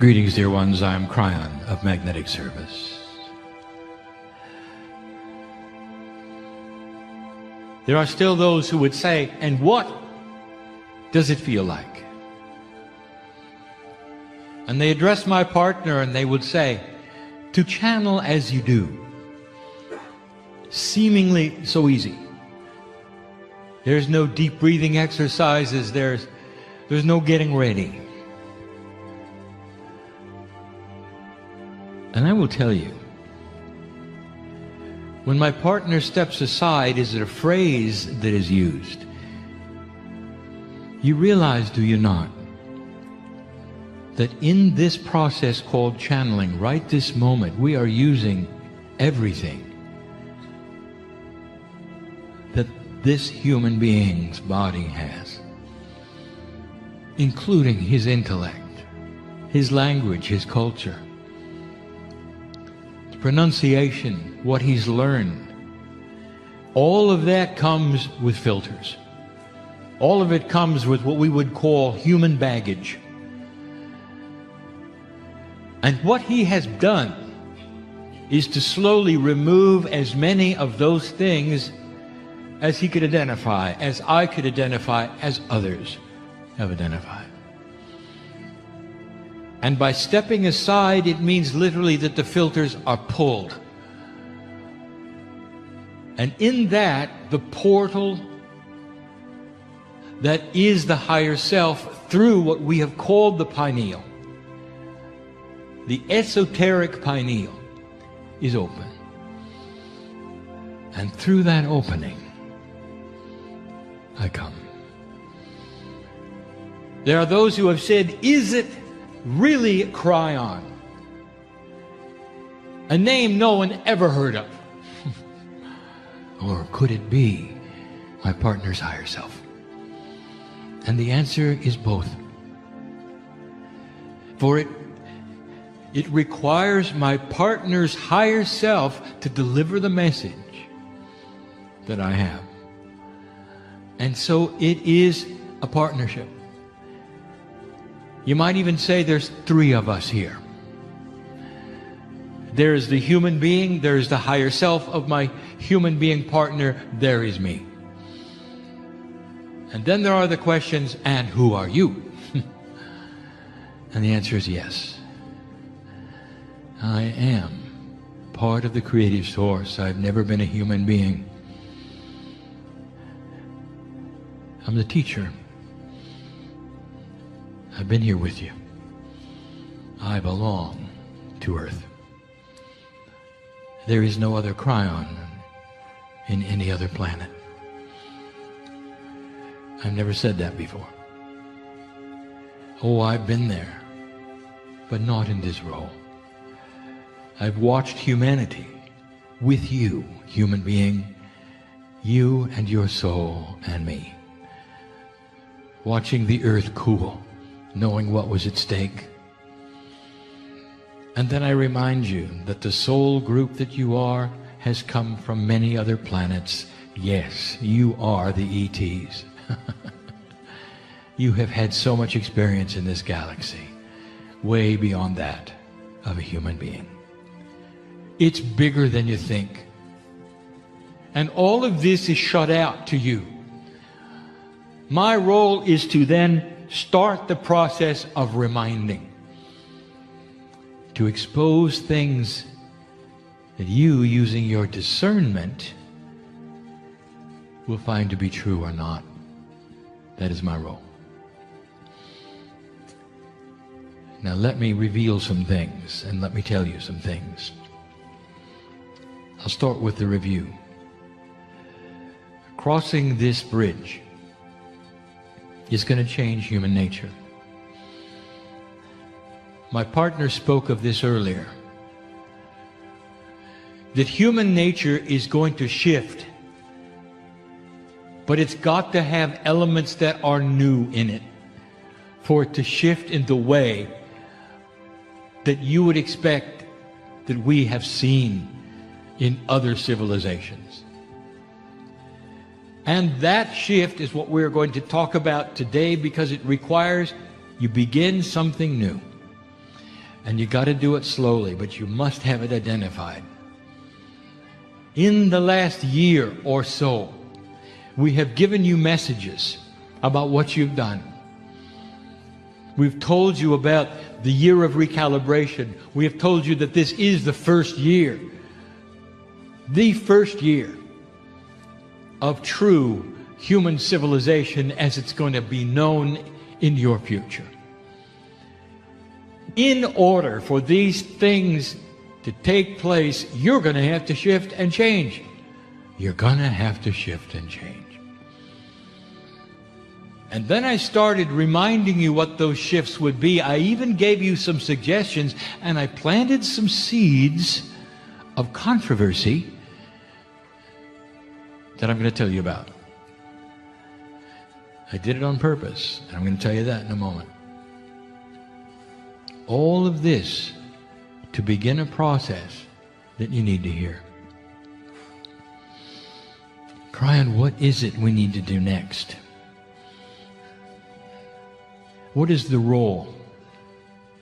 Greetings, dear ones. I am Kryon of Magnetic Service. There are still those who would say, and what does it feel like? And they address my partner and they would say, to channel as you do, seemingly so easy. There's no deep breathing exercises, there's no getting ready. And I will tell you, when my partner steps aside, is it a phrase that is used? You realize, do you not, that in this process called channeling, right this moment, we are using everything that this human being's body has, including his intellect, his language, his culture, pronunciation, what he's learned. All of that comes with filters. All of it comes with what we would call human baggage. And what he has done is to slowly remove as many of those things as he could identify, as I could identify, as others have identified. And by stepping aside, it means literally that the filters are pulled. And in that, the portal that is the higher self through what we have called the pineal, the esoteric pineal, is open. And through that opening, I come. There are those who have said, is it really Kryon? A name no one ever heard of. Or could it be my partner's higher self? And the answer is both. For it requires my partner's higher self to deliver the message that I have. And so it is a partnership. You might even say there's three of us here. There is the human being, there is the higher self of my human being partner, there is me. And then there are the questions, and who are you? And the answer is yes. I am part of the creative source. I've never been a human being. I'm the teacher. I've been here with you. I belong to Earth. There is no other Kryon in any other planet. I've never said that before. Oh, I've been there, but not in this role. I've watched humanity with you, human being, you and your soul and me, watching the earth cool, knowing what was at stake. And then I remind you that the soul group that you are has come from many other planets. Yes, you are the ETs. You have had so much experience in this galaxy, way beyond that of a human being. It's bigger than you think. And all of this is shut out to you. My role is to then start the process of reminding, to expose things that you, using your discernment, will find to be true or not. That is my role. Now let me reveal some things, and let me tell you some things. I'll start with the review. Crossing this bridge is going to change human nature. My partner spoke of this earlier, that human nature is going to shift, but it's got to have elements that are new in it for it to shift in the way that you would expect that we have seen in other civilizations. And that shift is what we're going to talk about today, because it requires you begin something new. And you got to do it slowly, but you must have it identified. In the last year or so, we have given you messages about what you've done. We've told you about the year of recalibration. We have told you that this is the first year of true human civilization as it's going to be known in your future. In order for these things to take place, you're going to have to shift and change. You're going to have to shift and change. And then I started reminding you what those shifts would be. I even gave you some suggestions, and I planted some seeds of controversy that I'm going to tell you about. I did it on purpose, and I'm going to tell you that in a moment. All of this to begin a process that you need to hear. Kryon, what is it we need to do next? What is the role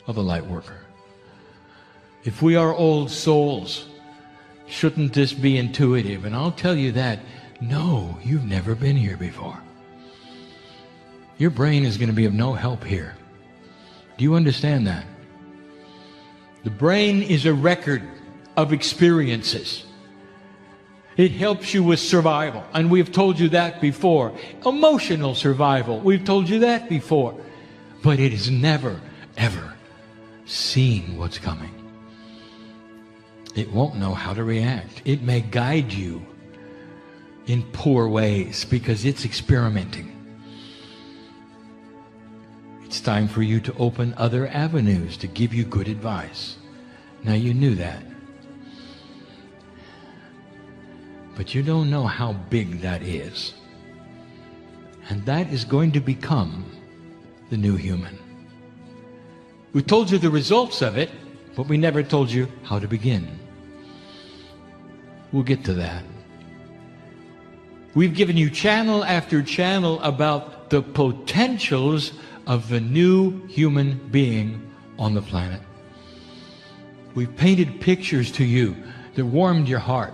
of a light worker? If we are old souls, shouldn't this be intuitive? And I'll tell you that, no, you've never been here before. Your brain is going to be of no help here. Do you understand that? The brain is a record of experiences. It helps you with survival, and we've told you that before. Emotional survival, we've told you that before. But it has never, ever seen what's coming. It won't know how to react. It may guide you in poor ways because it's experimenting. It's time for you to open other avenues to give you good advice. Now, you knew that. But you don't know how big that is. And that is going to become the new human. We told you the results of it, but we never told you how to begin. We'll get to that. We've given you channel after channel about the potentials of the new human being on the planet. We've painted pictures to you that warmed your heart.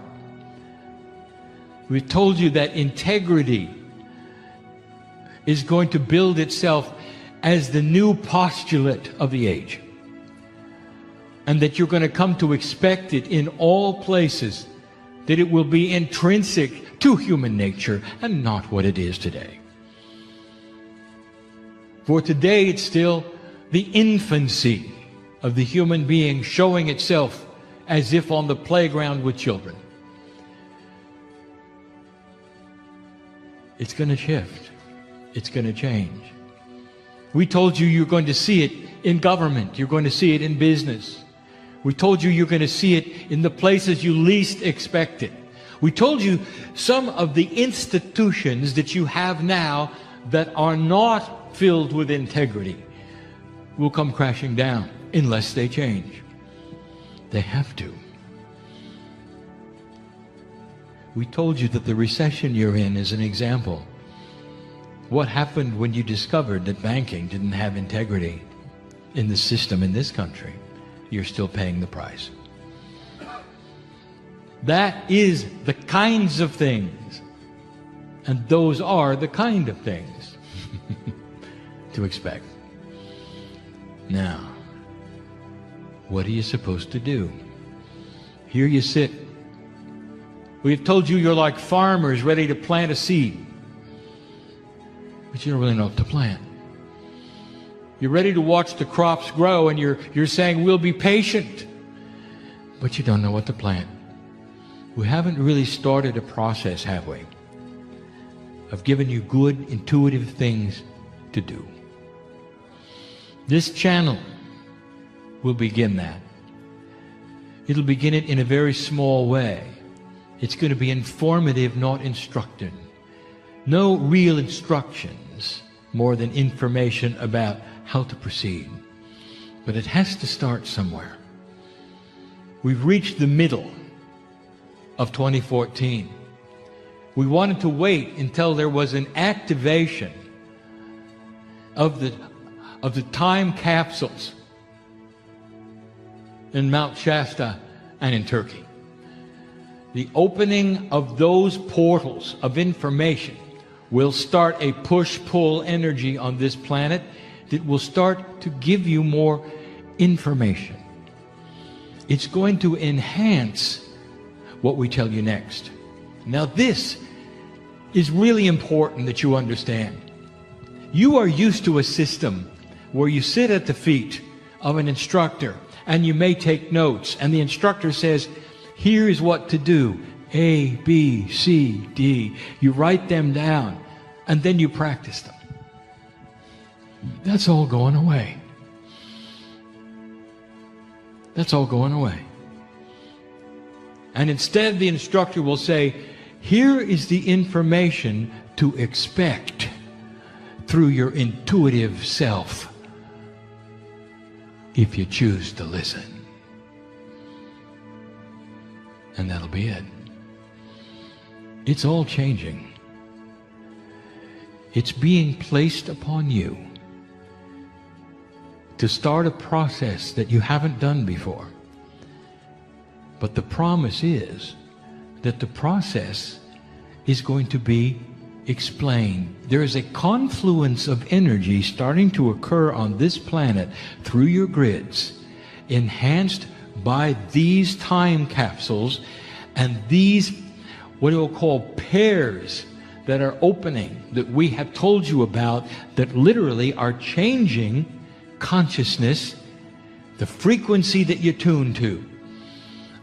We've told you that integrity is going to build itself as the new postulate of the age, and that you're going to come to expect it in all places, that it will be intrinsic to human nature and not what it is today. For today it's still the infancy of the human being showing itself as if on the playground with children. It's going to shift. It's going to change. We told you you're going to see it in government. You're going to see it in business. We told you you're going to see it in the places you least expect it. We told you some of the institutions that you have now that are not filled with integrity will come crashing down unless they change. They have to. We told you that the recession you're in is an example. What happened when you discovered that banking didn't have integrity in the system in this country? You're still paying the price. That is the kinds of things, and those are the kind of things to expect. Now, what are you supposed to do? Here you sit. We've told you you're like farmers ready to plant a seed, but you don't really know what to plant. You're ready to watch the crops grow, and you're saying, we'll be patient, but you don't know what to plant. We haven't really started a process, have we, of giving you good, intuitive things to do. This channel will begin that. It'll begin it in a very small way. It's going to be informative, not instructive. No real instructions, more than information about how to proceed. But it has to start somewhere. We've reached the middle of 2014. We wanted to wait until there was an activation of the time capsules in Mount Shasta, and in Turkey. The opening of those portals of information will start a push-pull energy on this planet that will start to give you more information. It's going to enhance what we tell you next. Now this is really important that you understand. You are used to a system where you sit at the feet of an instructor and you may take notes, and the instructor says, here is what to do, A, B, C, D. You write them down and then you practice them. That's all going away. That's all going away. And instead the instructor will say, here is the information to expect through your intuitive self if you choose to listen. And that'll be it. It's all changing. It's being placed upon you to start a process that you haven't done before. But the promise is that the process is going to be explained. There is a confluence of energy starting to occur on this planet through your grids, enhanced by these time capsules and these what we'll call pairs that are opening, that we have told you about, that literally are changing consciousness, the frequency that you tune to.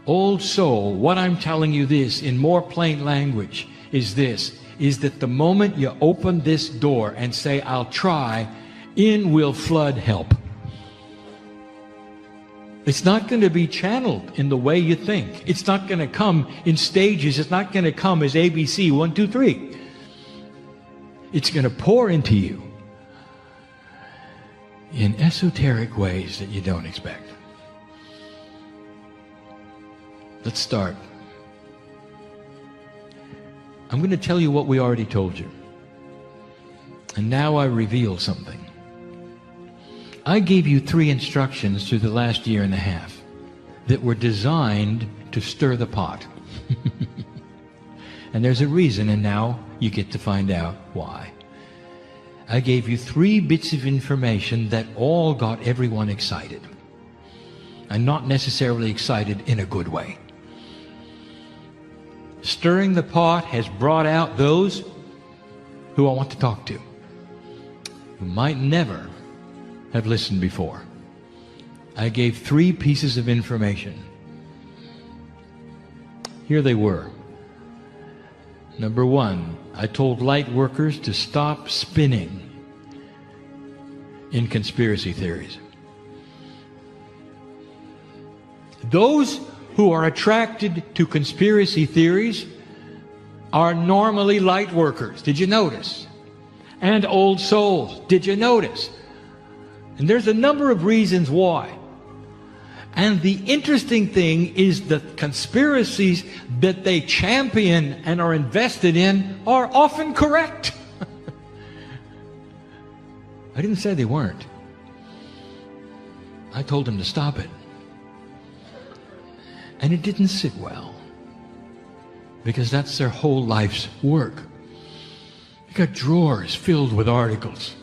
Old soul, what I'm telling you this in more plain language is this, is that the moment you open this door and say, I'll try, in will flood help. It's not going to be channeled in the way you think. It's not going to come in stages. It's not going to come as ABC, 1, 2, 3. It's going to pour into you in esoteric ways that you don't expect. Let's start. I'm going to tell you what we already told you. And now I reveal something. I gave you 3 instructions through the last year and a half that were designed to stir the pot. And there's a reason, and now you get to find out why. I gave you 3 bits of information that all got everyone excited. And not necessarily excited in a good way. Stirring the pot has brought out those who I want to talk to, who might never have listened before. I gave 3 pieces of information. Here they were. Number 1, I told light workers to stop spinning in conspiracy theories. Those who are attracted to conspiracy theories are normally light workers. Did you notice? And old souls. Did you notice? And there's a number of reasons why. And the interesting thing is the conspiracies that they champion and are invested in are often correct. I didn't say they weren't. I told them to stop it. And it didn't sit well, because that's their whole life's work. They got drawers filled with articles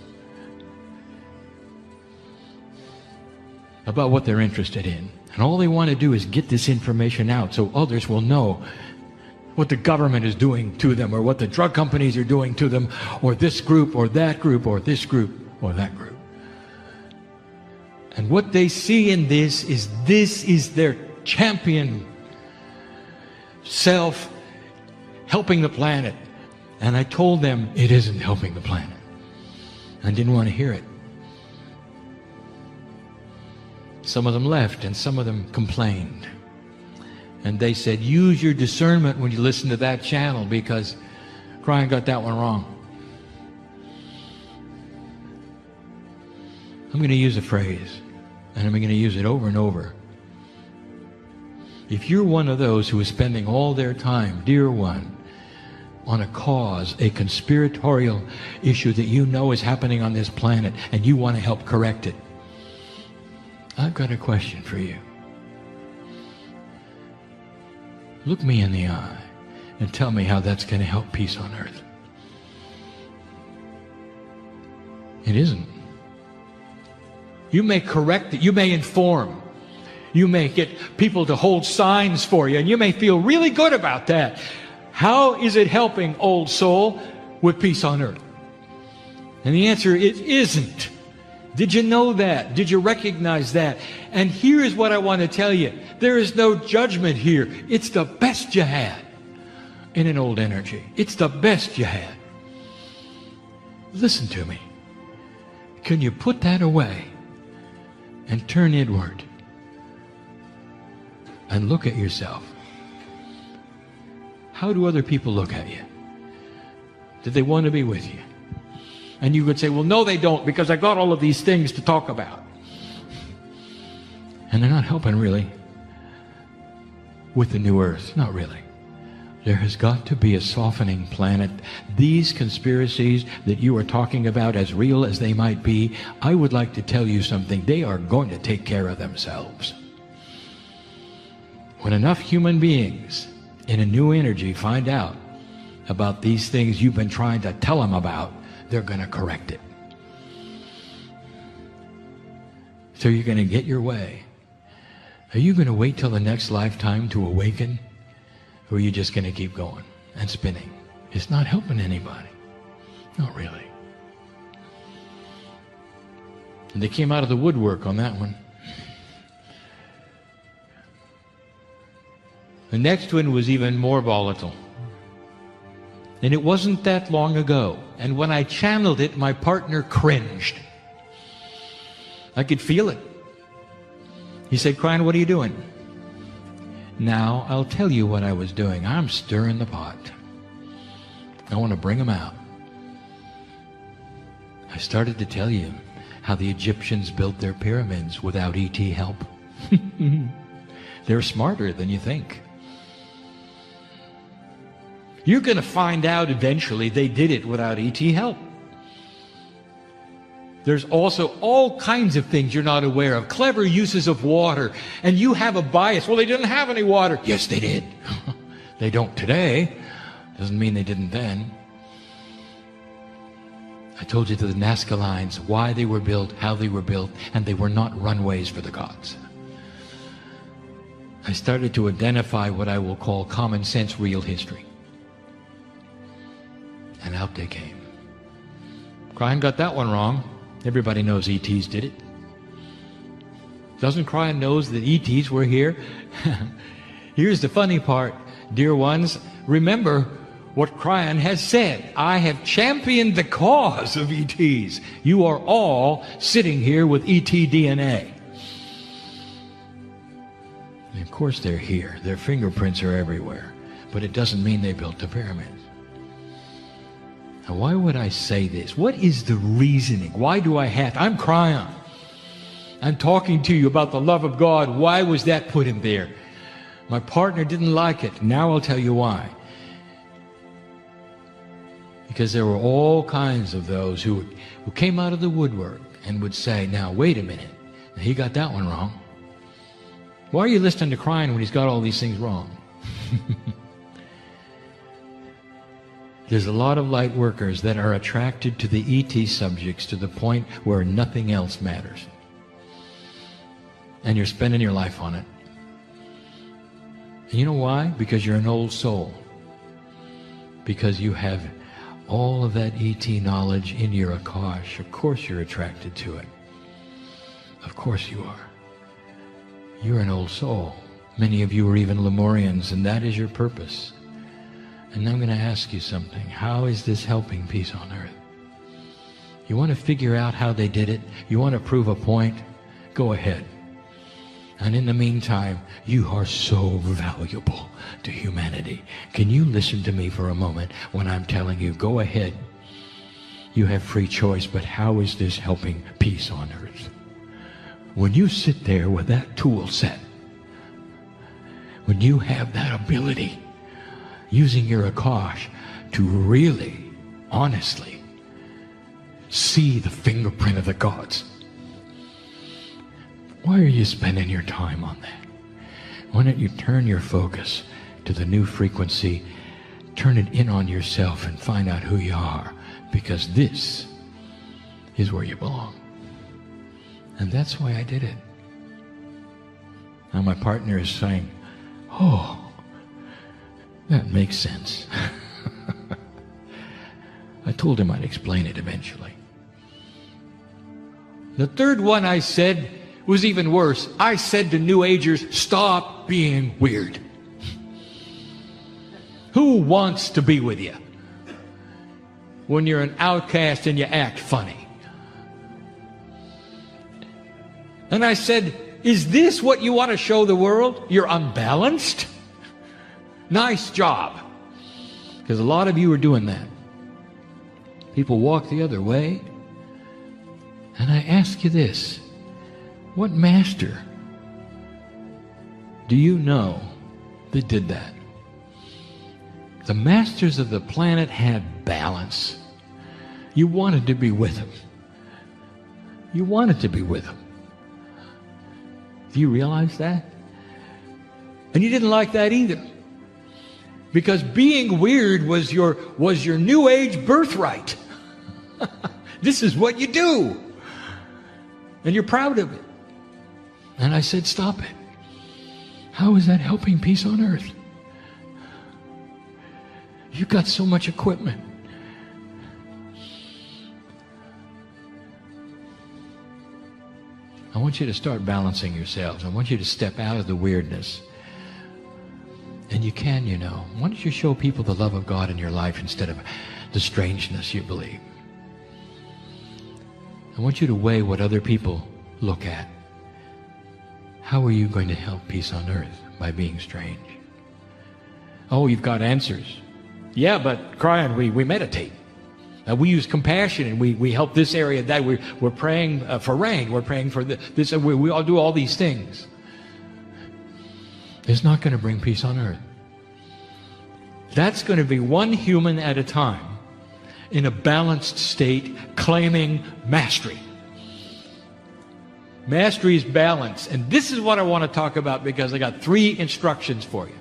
about what they're interested in. And all they want to do is get this information out so others will know what the government is doing to them, or what the drug companies are doing to them, or this group, or that group, or this group, or that group. And what they see in this is their champion self helping the planet. And I told them it isn't helping the planet. I didn't want to hear it. Some of them left and some of them complained. And they said, use your discernment when you listen to that channel, because Kryon got that one wrong. I'm going to use a phrase, and I'm going to use it over and over. If you're one of those who is spending all their time, dear one, on a cause, a conspiratorial issue that you know is happening on this planet, and you want to help correct it, I've got a question for you. Look me in the eye and tell me how that's going to help peace on earth. It isn't. You may correct it. You may inform. You may get people to hold signs for you, and you may feel really good about that. How is it helping, old soul, with peace on earth? And the answer is, it isn't. Did you know that? Did you recognize that? And here is what I want to tell you. There is no judgment here. It's the best you had in an old energy. It's the best you had. Listen to me. Can you put that away and turn inward and look at yourself? How do other people look at you? Do they want to be with you? And you could say, well, no, they don't, because I got all of these things to talk about. And they're not helping really with the new earth. Not really. There has got to be a softening planet. These conspiracies that you are talking about, as real as they might be, I would like to tell you something. They are going to take care of themselves. When enough human beings in a new energy find out about these things you've been trying to tell them about, they're going to correct it. So you're going to get your way. Are you going to wait till the next lifetime to awaken? Or are you just going to keep going and spinning? It's not helping anybody. Not really. And they came out of the woodwork on that one. The next one was even more volatile. And it wasn't that long ago. And when I channeled it, my partner cringed. I could feel it. He said, Kryon, what are you doing? Now, I'll tell you what I was doing. I'm stirring the pot. I want to bring them out. I started to tell you how the Egyptians built their pyramids without ET help. They're smarter than you think. You're going to find out eventually they did it without ET help. There's also all kinds of things you're not aware of. Clever uses of water. And you have a bias. Well, they didn't have any water. Yes, they did. They don't today. Doesn't mean they didn't then. I told you the Nazca lines, why they were built, how they were built, and they were not runways for the gods. I started to identify what I will call common sense real history. And out they came. Kryon got that one wrong. Everybody knows ETs did it. Doesn't Kryon knows that ETs were here? Here's the funny part, dear ones. Remember what Kryon has said. I have championed the cause of ETs. You are all sitting here with ET DNA. And of course they're here. Their fingerprints are everywhere. But it doesn't mean they built the pyramids. Now, why would I say this? What is the reasoning? Why do I have? I'm Kryon. I'm talking to you about the love of God. Why was that put in there? My partner didn't like it. Now I'll tell you why. Because there were all kinds of those who came out of the woodwork and would say, now, wait a minute. Now, he got that one wrong. Why are you listening to Kryon when he's got all these things wrong? There's a lot of light workers that are attracted to the ET subjects to the point where nothing else matters. And you're spending your life on it. And you know why? Because you're an old soul. Because you have all of that ET knowledge in your Akash. Of course you're attracted to it. Of course you are. You're an old soul. Many of you are even Lemurians, and that is your purpose. And I'm going to ask you something. How is this helping peace on earth? You want to figure out how they did it? You want to prove a point? Go ahead. And in the meantime, you are so valuable to humanity. Can you listen to me for a moment when I'm telling you, go ahead. You have free choice, but how is this helping peace on earth? When you sit there with that tool set, when you have that ability, using your Akash to really, honestly see the fingerprint of the gods. Why are you spending your time on that? Why don't you turn your focus to the new frequency. Turn it in on yourself and find out who you are, because this is where you belong. And that's why I did it. Now my partner is saying, oh, that makes sense. I told him I'd explain it eventually. The third one I said was even worse. I said to New Agers, stop being weird. Who wants to be with you when you're an outcast and you act funny? And I said, is this what you want to show the world? You're unbalanced? Nice job. Because a lot of you are doing that. People walk the other way. And I ask you this, what master do you know that did that? The masters of the planet had balance. You wanted to be with them. You wanted to be with them. Do you realize that? And you didn't like that either. Because being weird was your New Age birthright. This is what you do. And you're proud of it. And I said, stop it. How is that helping peace on earth? You've got so much equipment. I want you to start balancing yourselves. I want you to step out of the weirdness. And you can, you know. Why don't you show people the love of God in your life instead of the strangeness you believe? I want you to weigh what other people look at. How are you going to help peace on earth by being strange? Oh, you've got answers. Yeah, but Kryon, we meditate. We use compassion, and we help this area, that. We're praying for rain. We're praying for this. We all do all these things. It's not going to bring peace on earth. That's going to be one human at a time in a balanced state, claiming mastery. Mastery is balance. And this is what I want to talk about, because I got 3 instructions for you.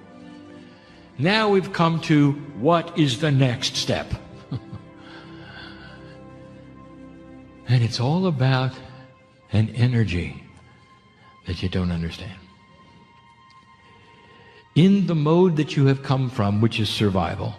Now we've come to what is the next step. And it's all about an energy that you don't understand. In the mode that you have come from, which is survival,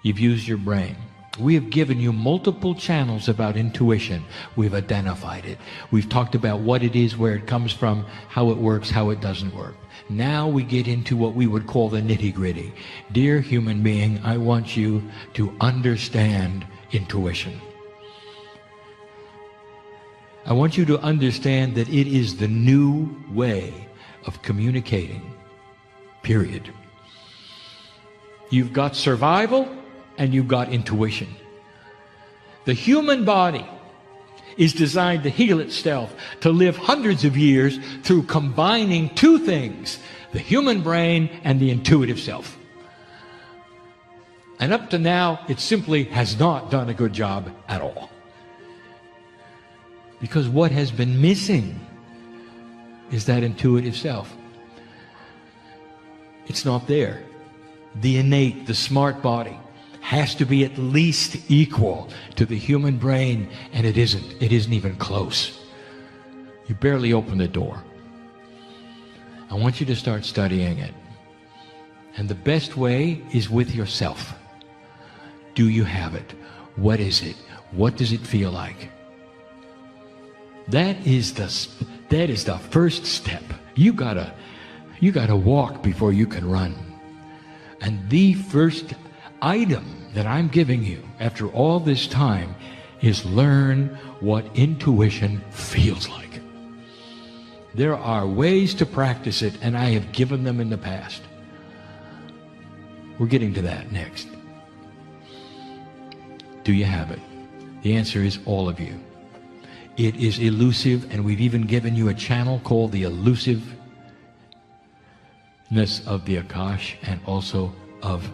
you've used your brain. We have given you multiple channels about intuition. We've identified it. We've talked about what it is, where it comes from, how it works, how it doesn't work. Now we get into what we would call the nitty-gritty. Dear human being, I want you to understand intuition. I want you to understand that it is the new way of communicating, period. You've got survival and you've got intuition. The human body is designed to heal itself, to live hundreds of years through combining 2 things, the human brain and the intuitive self. And up to now, it simply has not done a good job at all. Because what has been missing is that intuitive self. It's not there. The innate, the smart body has to be at least equal to the human brain, and it isn't. It isn't even close. You barely open the door. I want you to start studying it. And the best way is with yourself. Do you have it? What is it? What does it feel like? That is the first step. You gotta walk before you can run. And the first item that I'm giving you after all this time is learn what intuition feels like. There are ways to practice it, and I have given them in the past. We're getting to that next. Do you have it? The answer is all of you. It is elusive, and we've even given you a channel called the elusiveness of the Akash and also of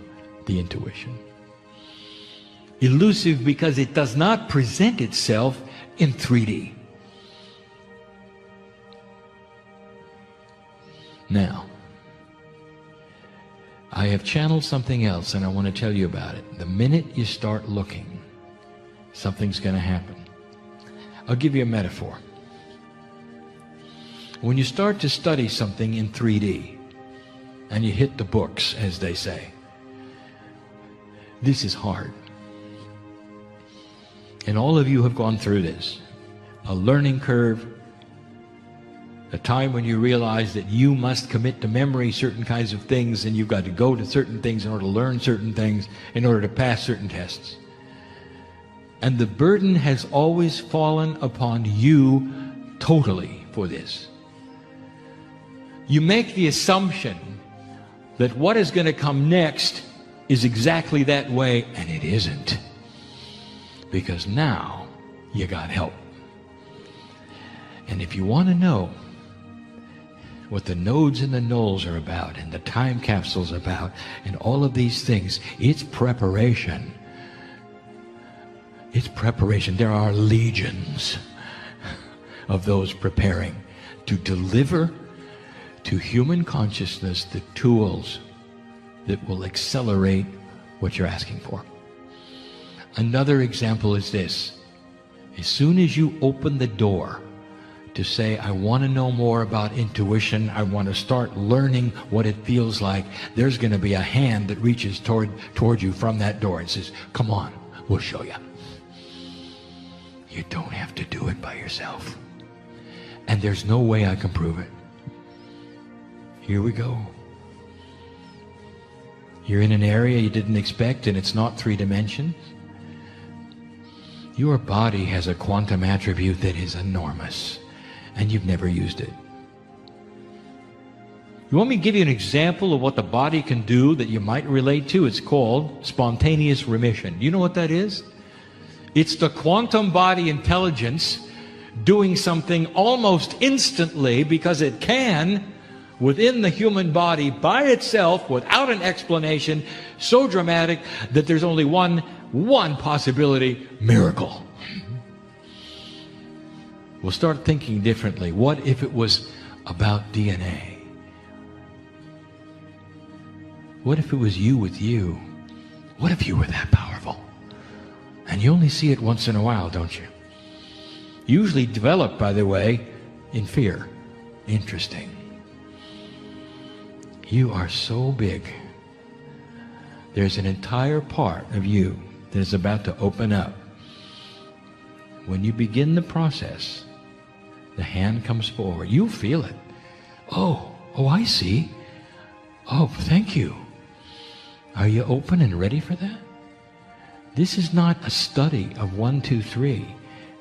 the intuition. Elusive because it does not present itself in 3D. Now, I have channeled something else, and I want to tell you about it. The minute you start looking, something's going to happen. I'll give you a metaphor. When you start to study something in 3D, and you hit the books, as they say, this is hard. And all of you have gone through this. A learning curve, a time when you realize that you must commit to memory certain kinds of things, and you've got to go to certain things in order to learn certain things, in order to pass certain tests. And the burden has always fallen upon you totally for this. You make the assumption that what is going to come next is exactly that way, and it isn't. Because now you got help. And if you want to know what the nodes and the nulls are about, and the time capsules about, and all of these things, it's preparation. It's preparation. There are legions of those preparing to deliver to human consciousness the tools that will accelerate what you're asking for. Another example is this. As soon as you open the door to say, I want to know more about intuition, I want to start learning what it feels like, there's going to be a hand that reaches toward you from that door and says, come on, we'll show you. You don't have to do it by yourself. And there's no way I can prove it. Here we go. You're in an area you didn't expect, and it's not 3 dimensions. Your body has a quantum attribute that is enormous, and you've never used it. You want me to give you an example of what the body can do that you might relate to? It's called spontaneous remission. You know what that is? It's the quantum body intelligence doing something almost instantly, because it can, within the human body by itself, without an explanation, so dramatic that there's only one possibility: miracle. We'll start thinking differently. What if it was about DNA? What if it was you with you? What if you were that powerful? And you only see it once in a while, don't you? Usually developed, by the way, in fear. Interesting. You are so big. There's an entire part of you that is about to open up. When you begin the process, the hand comes forward. You feel it. Oh, I see. Oh, thank you. Are you open and ready for that? This is not a study of 1, 2, 3.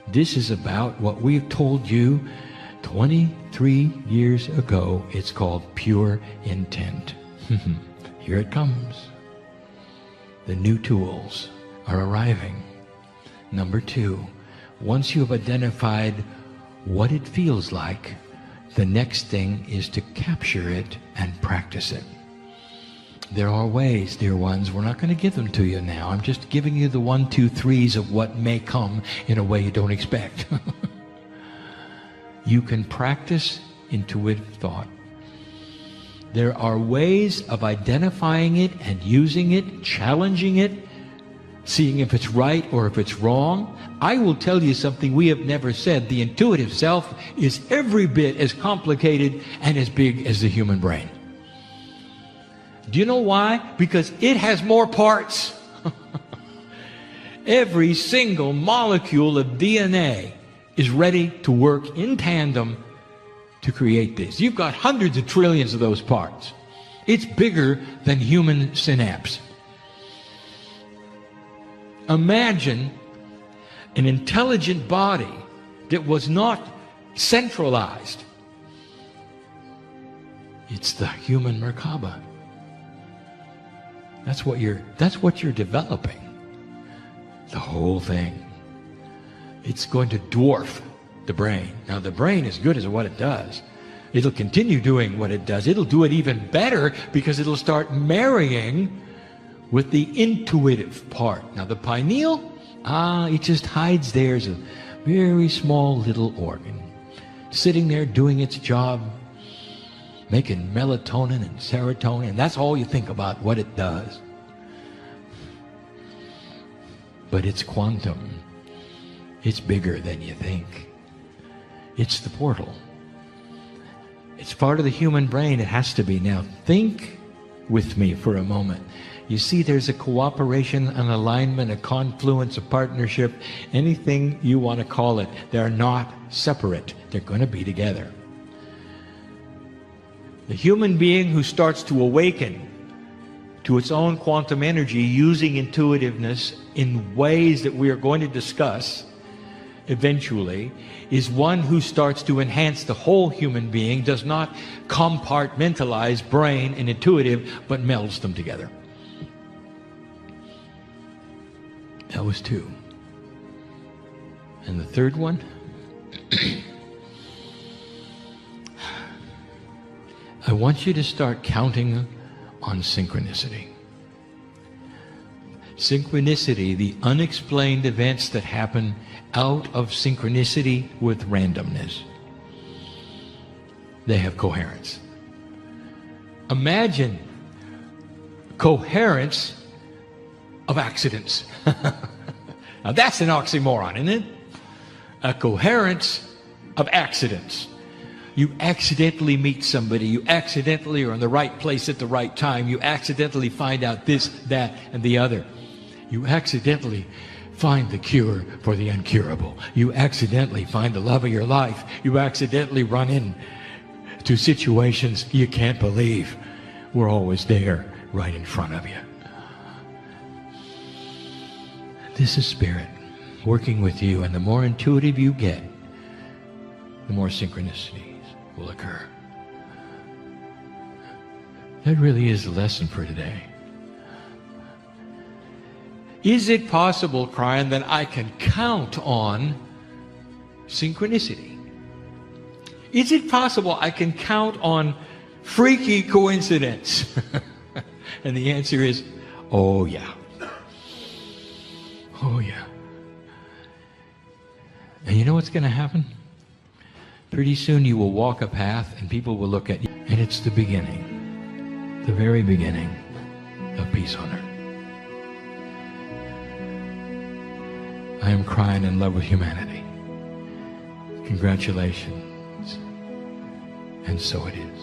This is about what we've told you 23 years ago. It's called pure intent. Here it comes. The new tools are arriving. Number 2, once you have identified what it feels like, the next thing is to capture it and practice it. There are ways, dear ones. We're not going to give them to you now. I'm just giving you the 1, 2, 3s of what may come in a way you don't expect. You can practice intuitive thought. There are ways of identifying it and using it, challenging it, seeing if it's right or if it's wrong. I will tell you something we have never said. The intuitive self is every bit as complicated and as big as the human brain. Do you know why? Because it has more parts. Every single molecule of DNA is ready to work in tandem to create this. You've got hundreds of trillions of those parts. It's bigger than human synapse. Imagine an intelligent body that was not centralized. It's the human Merkaba. That's what you're developing. The whole thing. It's going to dwarf the brain. Now, the brain is good as what it does. It'll continue doing what it does. It'll do it even better because it'll start marrying with the intuitive part. Now, the pineal, it just hides there as a very small little organ, sitting there doing its job. making melatonin and serotonin. That's all you think about what it does. But it's quantum. It's bigger than you think. It's the portal. It's part of the human brain. It has to be. Now, think with me for a moment. You see, there's a cooperation, an alignment, a confluence, a partnership, anything you want to call it. They're not separate. They're going to be together. The human being who starts to awaken to its own quantum energy using intuitiveness in ways that we are going to discuss eventually is one who starts to enhance the whole human being, does not compartmentalize brain and intuitive, but melds them together. That was two. And the third one? I want you to start counting on synchronicity. Synchronicity, the unexplained events that happen out of synchronicity with randomness. They have coherence. Imagine coherence of accidents. Now that's an oxymoron, isn't it? A coherence of accidents. You accidentally meet somebody, you accidentally are in the right place at the right time, you accidentally find out this, that, and the other. You accidentally find the cure for the incurable. You accidentally find the love of your life. You accidentally run into situations you can't believe were always there right in front of you. This is Spirit working with you, and the more intuitive you get, the more synchronicities will occur. That really is the lesson for today. Is it possible, Kryon, that I can count on synchronicity? Is it possible I can count on freaky coincidence? And the answer is, oh yeah. Oh yeah. And you know what's going to happen? Pretty soon you will walk a path and people will look at you. And it's the beginning, the very beginning of peace on earth. I am Kryon in love with humanity. Congratulations. And so it is.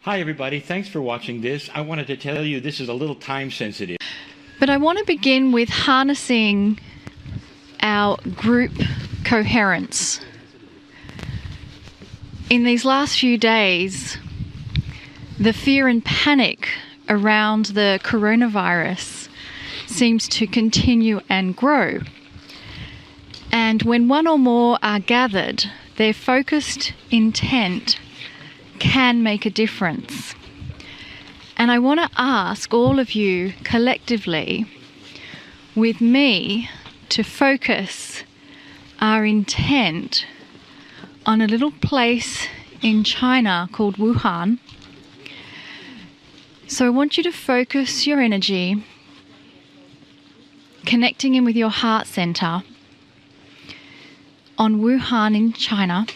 Hi everybody, thanks for watching this. I wanted to tell you this is a little time sensitive. But I want to begin with harnessing our group coherence. In these last few days, the fear and panic around the coronavirus seems to continue and grow. And when one or more are gathered, their focused intent can make a difference. And I want to ask all of you collectively, with me, to focus our intent on a little place in China called Wuhan. So I want you to focus your energy, connecting in with your heart center on Wuhan in China.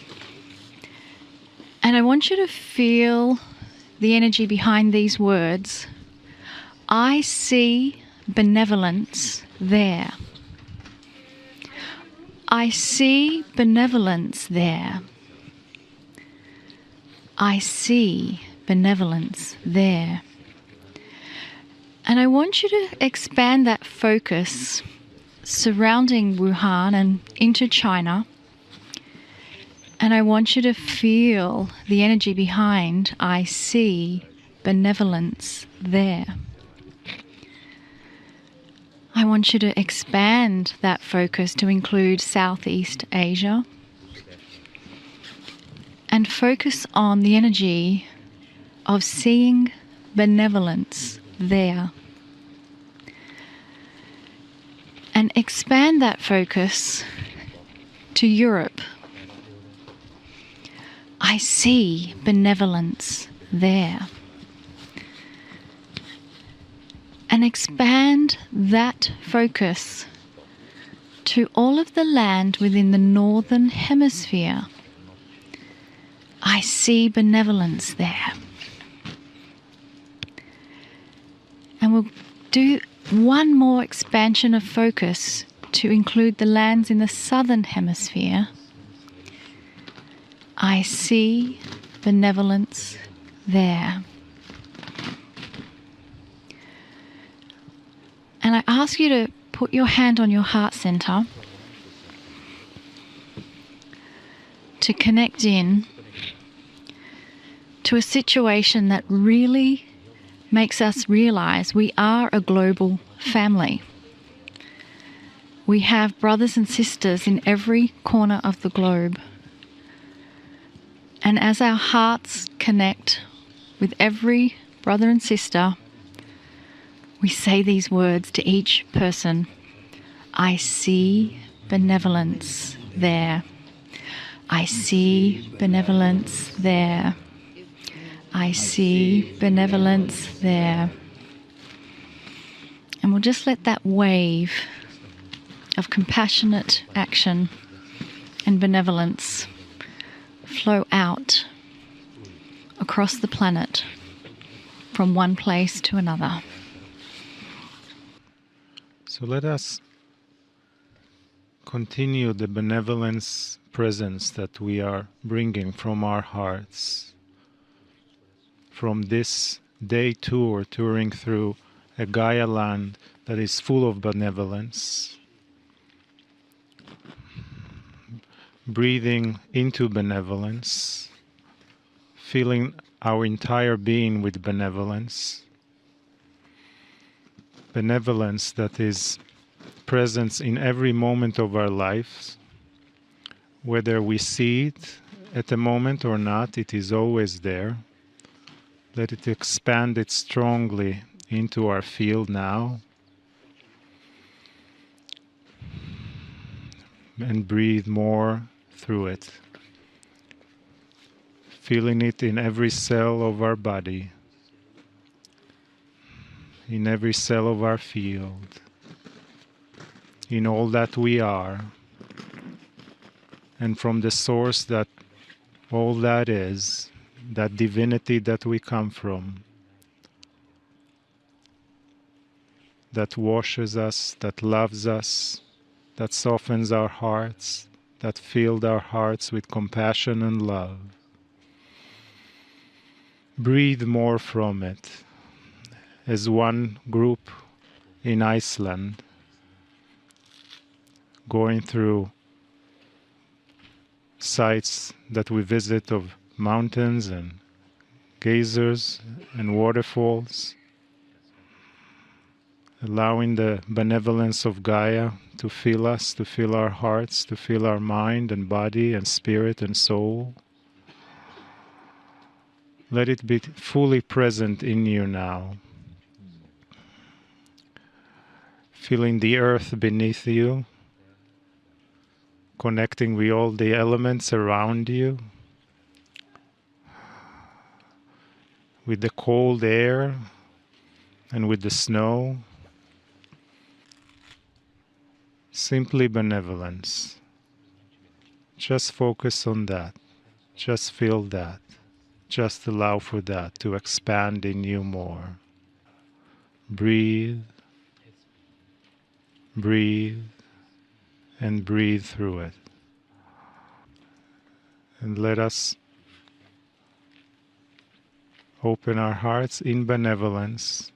And I want you to feel the energy behind these words. I see benevolence there. I see benevolence there. I see benevolence there. And I want you to expand that focus surrounding Wuhan and into China. And I want you to feel the energy behind I see benevolence there. I want you to expand that focus to include Southeast Asia and focus on the energy of seeing benevolence there. And expand that focus to Europe. I see benevolence there. And expand that focus to all of the land within the northern hemisphere. I see benevolence there. And we'll do one more expansion of focus to include the lands in the southern hemisphere. I see benevolence there. And I ask you to put your hand on your heart center to connect in to a situation that really makes us realize we are a global family. We have brothers and sisters in every corner of the globe. And as our hearts connect with every brother and sister, we say these words to each person. I see benevolence there. I see benevolence there. I see benevolence there. And we'll just let that wave of compassionate action and benevolence flow out across the planet from one place to another. So let us continue the benevolence presence that we are bringing from our hearts. From this day tour, touring through a Gaia land that is full of benevolence. Breathing into benevolence, filling our entire being with benevolence. Benevolence that is present in every moment of our lives. Whether we see it at a moment or not, it is always there. Let it expand it strongly into our field now. And breathe more through it. Feeling it in every cell of our body. In every cell of our field. In all that we are. And from the source that all that is, that divinity that we come from, that washes us, that loves us, that softens our hearts, that filled our hearts with compassion and love. Breathe more from it. As one group in Iceland, going through sites that we visit of mountains and geysers and waterfalls, allowing the benevolence of Gaia to fill us, to fill our hearts, to fill our mind and body and spirit and soul. Let it be fully present in you now. Feeling the earth beneath you, connecting with all the elements around you, with the cold air and with the snow. Simply benevolence. Just focus on that. Just feel that. Just allow for that to expand in you more. Breathe. Breathe. And breathe through it. And let us open our hearts in benevolence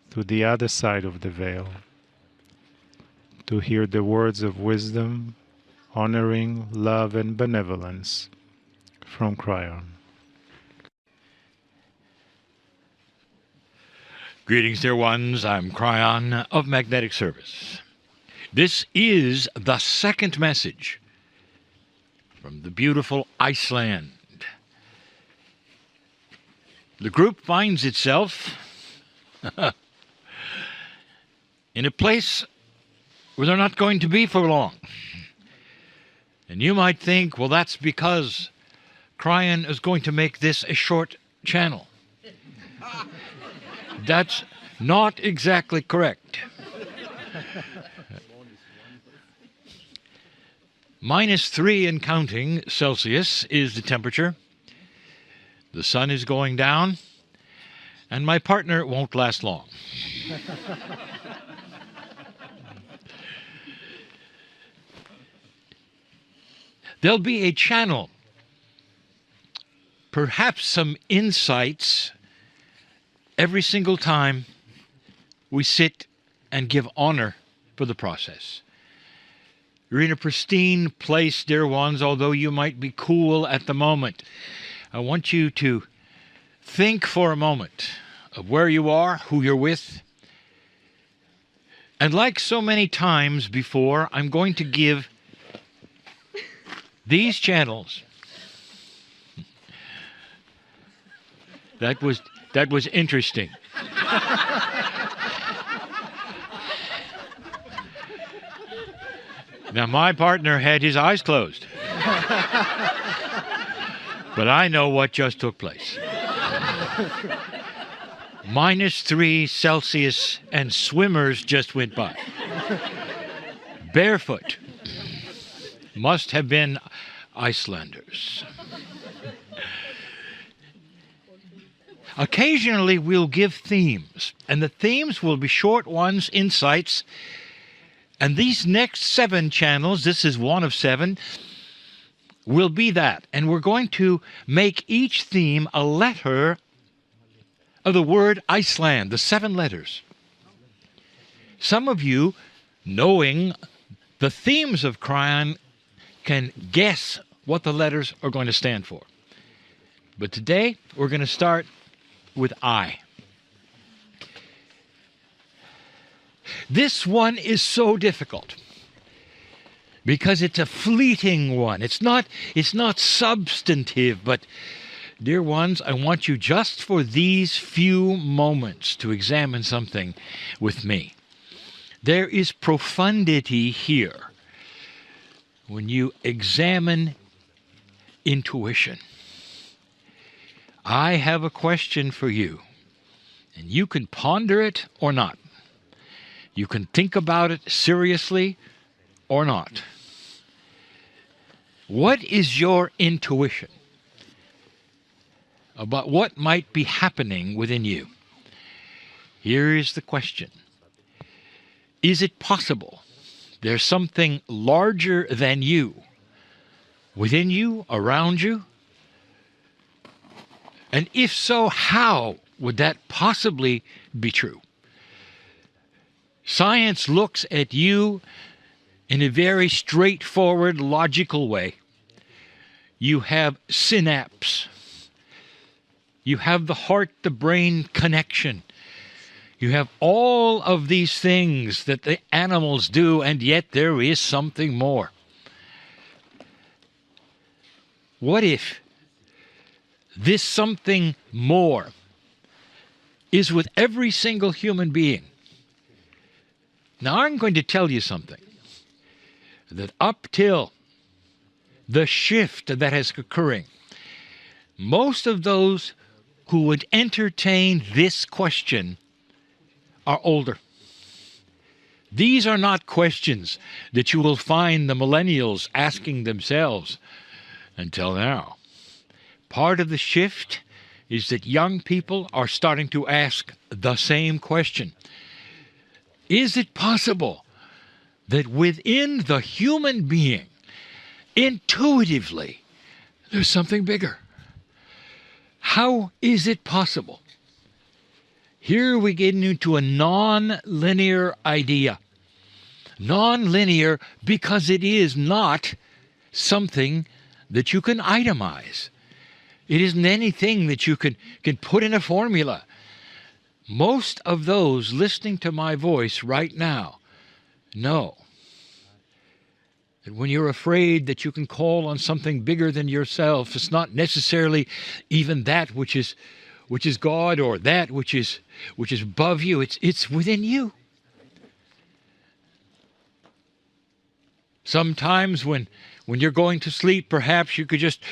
to the other side of the veil, to hear the words of wisdom, honoring, love, and benevolence from Kryon. Greetings, dear ones. I'm Kryon of Magnetic Service. This is the second message from the beautiful Iceland. The group finds itself in a place where they're not going to be for long. And you might think, well, that's because Kryon is going to make this a short channel. That's not exactly correct. -3 and counting Celsius is the temperature. The sun is going down, and my partner won't last long. There'll be a channel, perhaps some insights every single time we sit and give honor for the process. You're in a pristine place, dear ones, although you might be cool at the moment. I want you to think for a moment of where you are, who you're with. And like so many times before, I'm going to give these channels. That was interesting. Now, my partner had his eyes closed. But I know what just took place. -3 Celsius and swimmers just went by. Barefoot. Must have been Icelanders. Occasionally we'll give themes, and the themes will be short ones, insights. And these next 7 channels, this is one of 7, will be that. And we're going to make each theme a letter of the word Iceland, the 7 letters. Some of you, knowing the themes of Kryon, can guess what the letters are going to stand for. But today, we're going to start with I. This one is so difficult because it's a fleeting one. It's not substantive, but dear ones, I want you just for these few moments to examine something with me. There is profundity here when you examine intuition. I have a question for you, and you can ponder it or not. You can think about it seriously or not. What is your intuition about what might be happening within you? Here is the question. Is it possible there's something larger than you, within you, around you? And if so, how would that possibly be true? Science looks at you in a very straightforward, logical way. You have synapse. You have the heart-to-brain connection. You have all of these things that the animals do, and yet there is something more. What if this something more is with every single human being? Now, I'm going to tell you something, that up till the shift that is occurring, most of those who would entertain this question are older. These are not questions that you will find the millennials asking themselves until now. Part of the shift is that young people are starting to ask the same question. Is it possible that within the human being, intuitively, there's something bigger? How is it possible? Here we get into a non-linear idea. Non-linear because it is not something that you can itemize. It isn't anything that you can put in a formula. Most of those listening to my voice right now know that when you're afraid that you can call on something bigger than yourself, it's not necessarily even that which is God or that which is above you. It's within you. Sometimes when you're going to sleep, perhaps you could just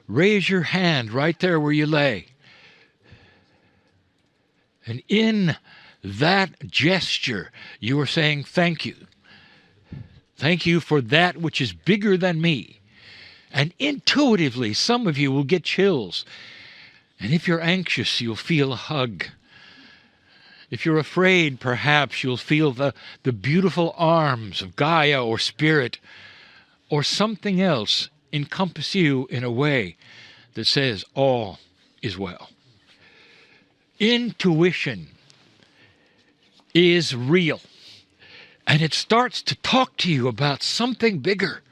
raise your hand right there where you lay. And in that gesture, you are saying, thank you. Thank you for that which is bigger than me. And intuitively, some of you will get chills. And if you're anxious, you'll feel a hug. If you're afraid, perhaps you'll feel the beautiful arms of Gaia or Spirit or something else encompass you in a way that says all is well. Intuition is real, and it starts to talk to you about something bigger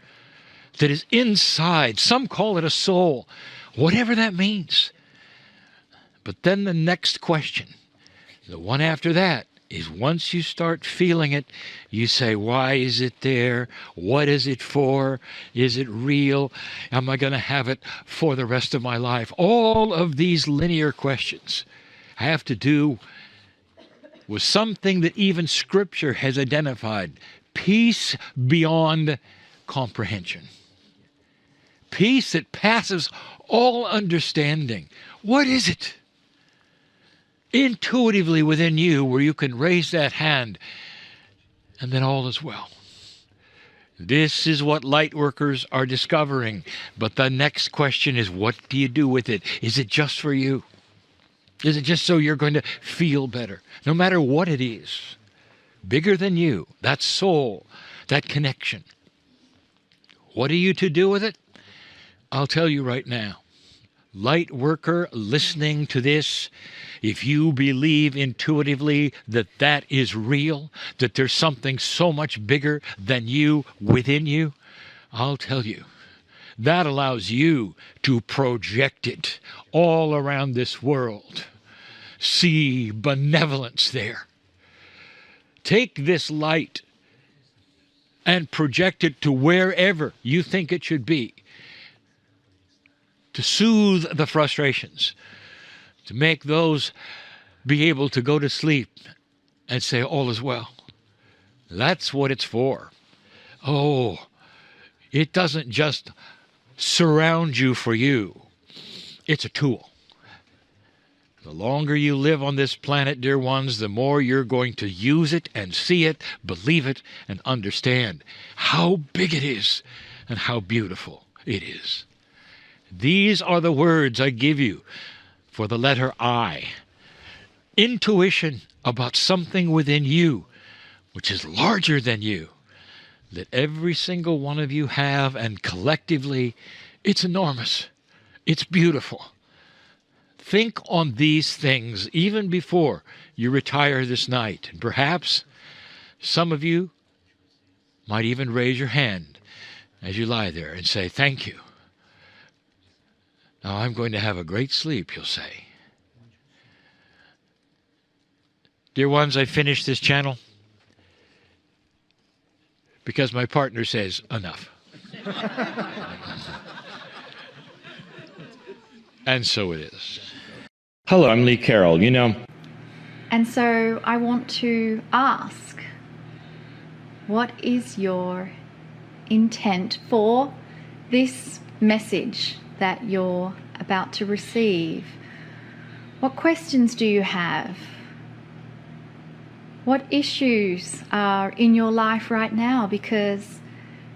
that is inside. Some call it a soul, whatever that means. But then the next question, the one after that, is once you start feeling it, you say, why is it there? What is it for? Is it real? Am I going to have it for the rest of my life? All of these linear questions have to do with something that even Scripture has identified: peace beyond comprehension. Peace that passes all understanding. What is it? Intuitively within you, where you can raise that hand and then all is well. This is what light workers are discovering. But the next question is, what do you do with it? Is it just for you? Is it just so you're going to feel better? No matter what it is, bigger than you, that soul, that connection. What are you to do with it? I'll tell you right now. Light worker listening to this, if you believe intuitively that that is real, that there's something so much bigger than you within you, I'll tell you, that allows you to project it all around this world. See benevolence there. Take this light and project it to wherever you think it should be, to soothe the frustrations, to make those be able to go to sleep and say, all is well. That's what it's for. Oh, it doesn't just surround you for you. It's a tool. The longer you live on this planet, dear ones, the more you're going to use it and see it, believe it, and understand how big it is and how beautiful it is. These are the words I give you for the letter I. Intuition about something within you, which is larger than you, that every single one of you have, and collectively, it's enormous. It's beautiful. Think on these things even before you retire this night. And perhaps some of you might even raise your hand as you lie there and say, thank you. Now I'm going to have a great sleep, you'll say. Dear ones, I finished this channel because my partner says, enough. And so it is. Hello, I'm Lee Carroll. And so I want to ask, what is your intent for this message that you're about to receive? What questions do you have? What issues are in your life right now? Because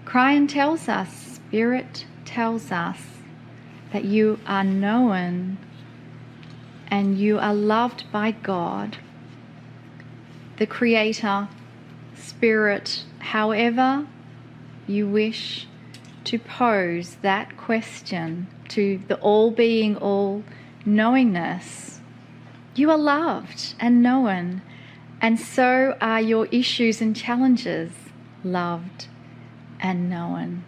Kryon tells us, Spirit tells us, that you are known and you are loved by God, the Creator, Spirit, however you wish to pose that question to the all-being, all-knowingness. You are loved and known, and so are your issues and challenges loved and known.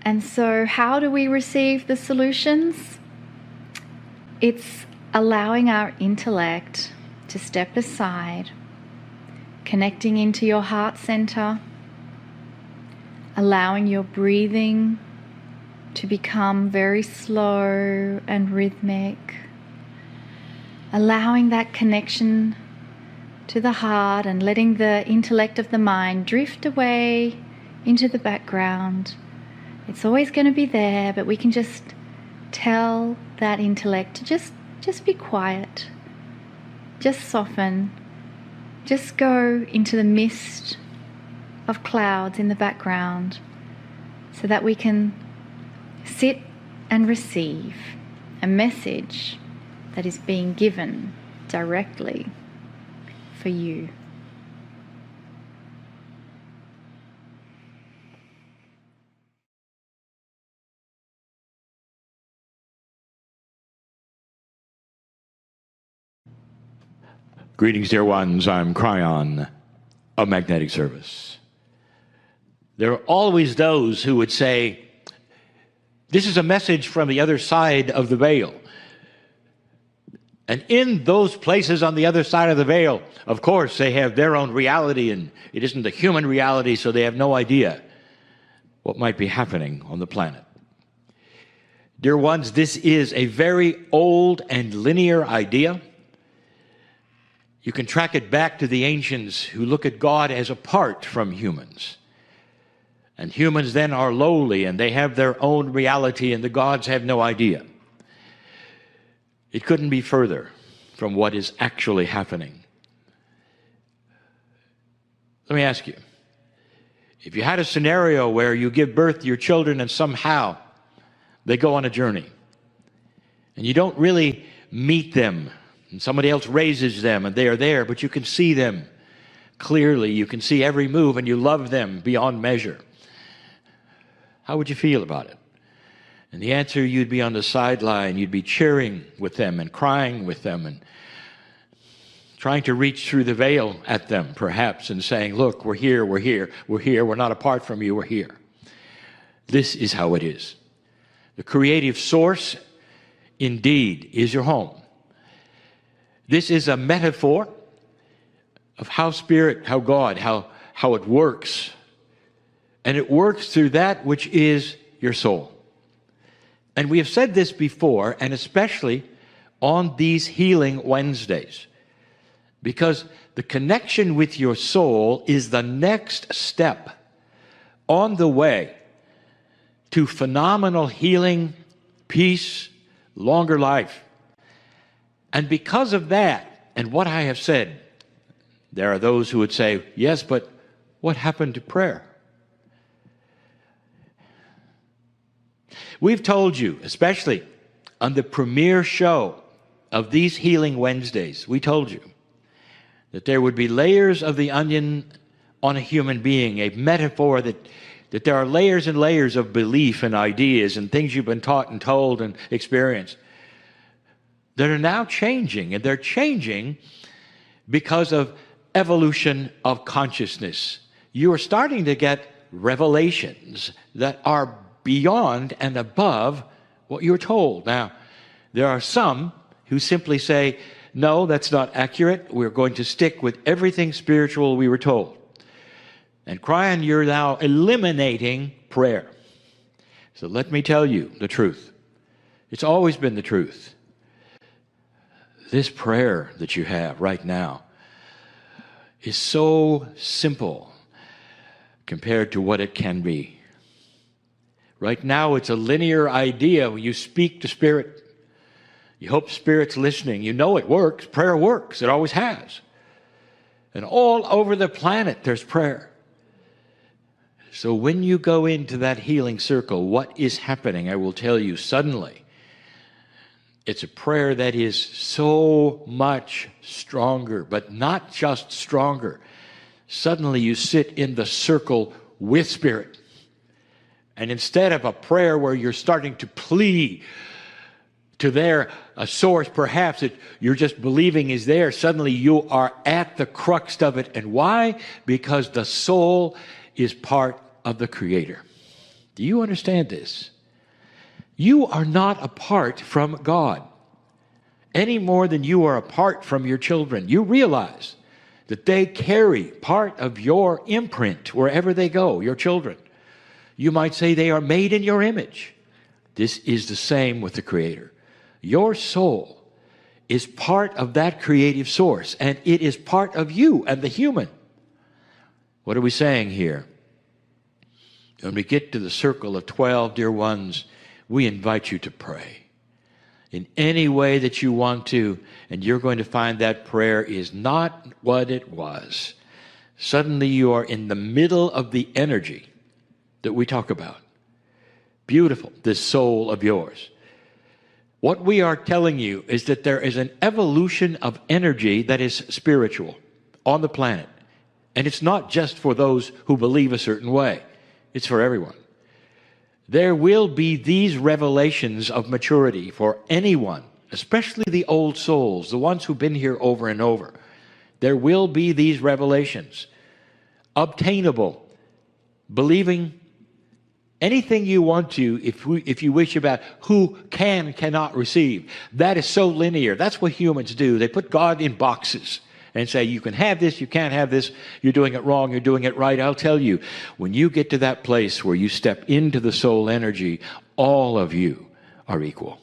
And so how do we receive the solutions? It's allowing our intellect to step aside, connecting into your heart center, allowing your breathing to become very slow and rhythmic, allowing that connection to the heart and letting the intellect of the mind drift away into the background. It's always going to be there, but we can just tell that intellect to just be quiet, just soften, just go into the mist of clouds in the background so that we can sit and receive a message that is being given directly for you. Greetings, dear ones. I'm Kryon of Magnetic Service. There are always those who would say, this is a message from the other side of the veil. And in those places on the other side of the veil, of course, they have their own reality, and it isn't the human reality, so they have no idea what might be happening on the planet. Dear ones, this is a very old and linear idea. You can track it back to the ancients who look at God as apart from humans. And humans then are lowly, and they have their own reality, and the gods have no idea. It couldn't be further from what is actually happening. Let me ask you, if you had a scenario where you give birth to your children and somehow they go on a journey, and you don't really meet them, and somebody else raises them, and they are there, but you can see them clearly. You can see every move, and you love them beyond measure. How would you feel about it? And the answer, you'd be on the sideline. You'd be cheering with them and crying with them and trying to reach through the veil at them, perhaps, and saying, look, we're here, we're here, we're here. We're not apart from you, we're here. This is how it is. The creative source, indeed, is your home. This is a metaphor of how Spirit, how God, how it works. And it works through that which is your soul. And we have said this before, and especially on these Healing Wednesdays, because the connection with your soul is the next step on the way to phenomenal healing, peace, longer life. And because of that, and what I have said, there are those who would say, yes, but what happened to prayer? We've told you, especially on the premiere show of these Healing Wednesdays, we told you that there would be layers of the onion on a human being, a metaphor that there are layers and layers of belief and ideas and things you've been taught and told and experienced that are now changing, and they're changing because of evolution of consciousness. You are starting to get revelations that are beyond and above what you're told. Now, there are some who simply say, no, that's not accurate. We're going to stick with everything spiritual we were told. And Kryon, you're now eliminating prayer. So let me tell you the truth. It's always been the truth. This prayer that you have right now is so simple compared to what it can be. Right now, it's a linear idea. You speak to Spirit. You hope Spirit's listening. You know it works. Prayer works. It always has. And all over the planet, there's prayer. So when you go into that healing circle, what is happening? I will tell you suddenly. It's a prayer that is so much stronger, but not just stronger. Suddenly you sit in the circle with Spirit. And instead of a prayer where you're starting to plead to a source perhaps that you're just believing is there, suddenly you are at the crux of it. And why? Because the soul is part of the Creator. Do you understand this? You are not apart from God any more than you are apart from your children. You realize that they carry part of your imprint wherever they go, your children. You might say they are made in your image. This is the same with the Creator. Your soul is part of that creative source, and it is part of you and the human. What are we saying here? When we get to the circle of 12, dear ones, we invite you to pray in any way that you want to, and you're going to find that prayer is not what it was. Suddenly you are in the middle of the energy that we talk about. Beautiful, this soul of yours. What we are telling you is that there is an evolution of energy that is spiritual on the planet. And it's not just for those who believe a certain way. It's for everyone. There will be these revelations of maturity for anyone, especially the old souls, the ones who've been here over and over. There will be these revelations, obtainable, believing anything you want to, if you wish, about who cannot receive. That is so linear. That's what humans do. They put God in boxes and say, you can have this, you can't have this, you're doing it wrong, you're doing it right. I'll tell you, when you get to that place where you step into the soul energy, all of you are equal.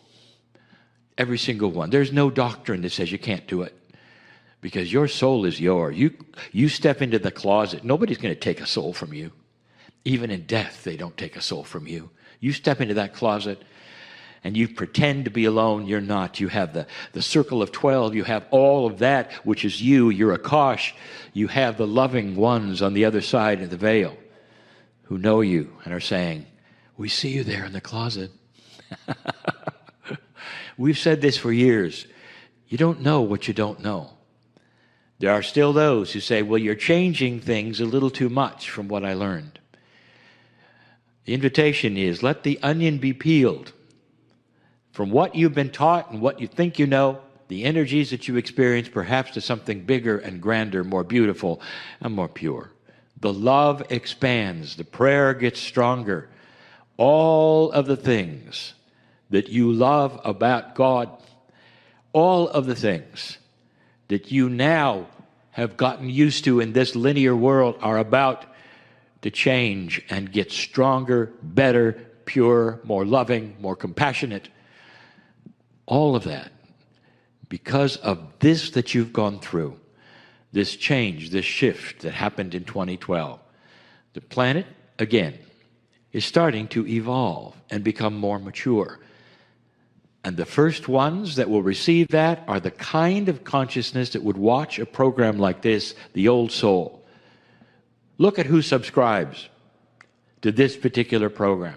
Every single one. There's no doctrine that says you can't do it, because your soul is yours. You step into the closet. Nobody's going to take a soul from you. Even in death, they don't take a soul from you. You step into that closet and you pretend to be alone. You're not. You have the circle of 12. You have all of that, which is you. You're Akash. You have the loving ones on the other side of the veil who know you and are saying, we see you there in the closet. We've said this for years. You don't know what you don't know. There are still those who say, well, you're changing things a little too much from what I learned. The invitation is, let the onion be peeled from what you've been taught and what you think you know, the energies that you experience, perhaps to something bigger and grander, more beautiful and more pure. The love expands. The prayer gets stronger. All of the things that you love about God, all of the things that you now have gotten used to in this linear world are about to change and get stronger, better, pure, more loving, more compassionate. All of that because of this that you've gone through, this change, this shift that happened in 2012. The planet, again, is starting to evolve and become more mature. And the first ones that will receive that are the kind of consciousness that would watch a program like this, The Old Soul. Look at who subscribes to this particular program.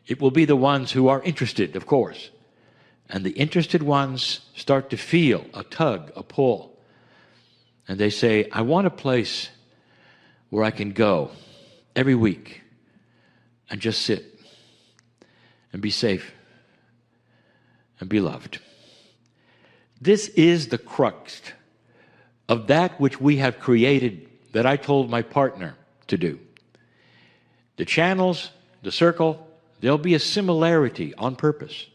It will be the ones who are interested, of course. And the interested ones start to feel a tug, a pull. And they say, I want a place where I can go every week and just sit and be safe and be loved. This is the crux of that which we have created, that I told my partner to do. The channels, the circle, there'll be a similarity on purpose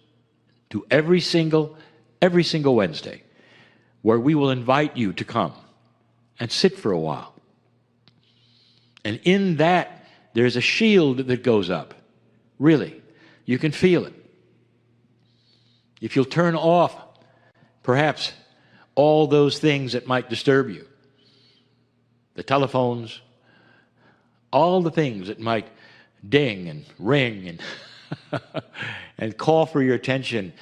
to every single Wednesday, where we will invite you to come and sit for a while. And in that, there's a shield that goes up. Really, you can feel it. If you'll turn off, perhaps, all those things that might disturb you, the telephones, all the things that might ding and ring and and call for your attention.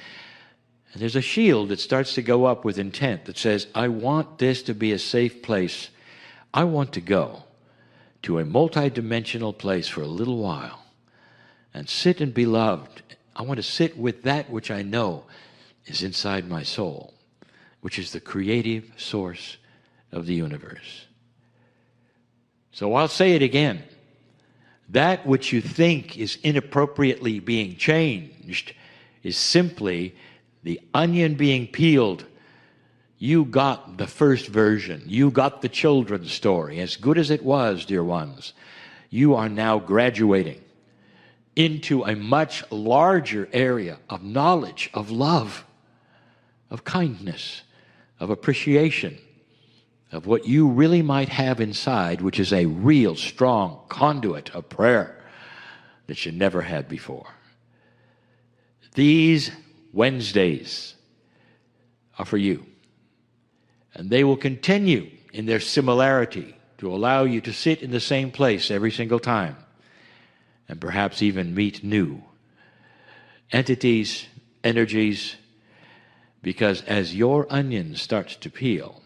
And there's a shield that starts to go up with intent that says, I want this to be a safe place. I want to go to a multidimensional place for a little while and sit and be loved. I want to sit with that which I know is inside my soul, which is the creative source of the universe. So I'll say it again. That which you think is inappropriately being changed is simply the onion being peeled. You got the first version. You got the children's story. As good as it was, dear ones, you are now graduating into a much larger area of knowledge, of love, of kindness, of appreciation, of what you really might have inside, which is a real strong conduit of prayer that you never had before. These Wednesdays are for you, and they will continue in their similarity to allow you to sit in the same place every single time, and perhaps even meet new entities, energies, because as your onion starts to peel,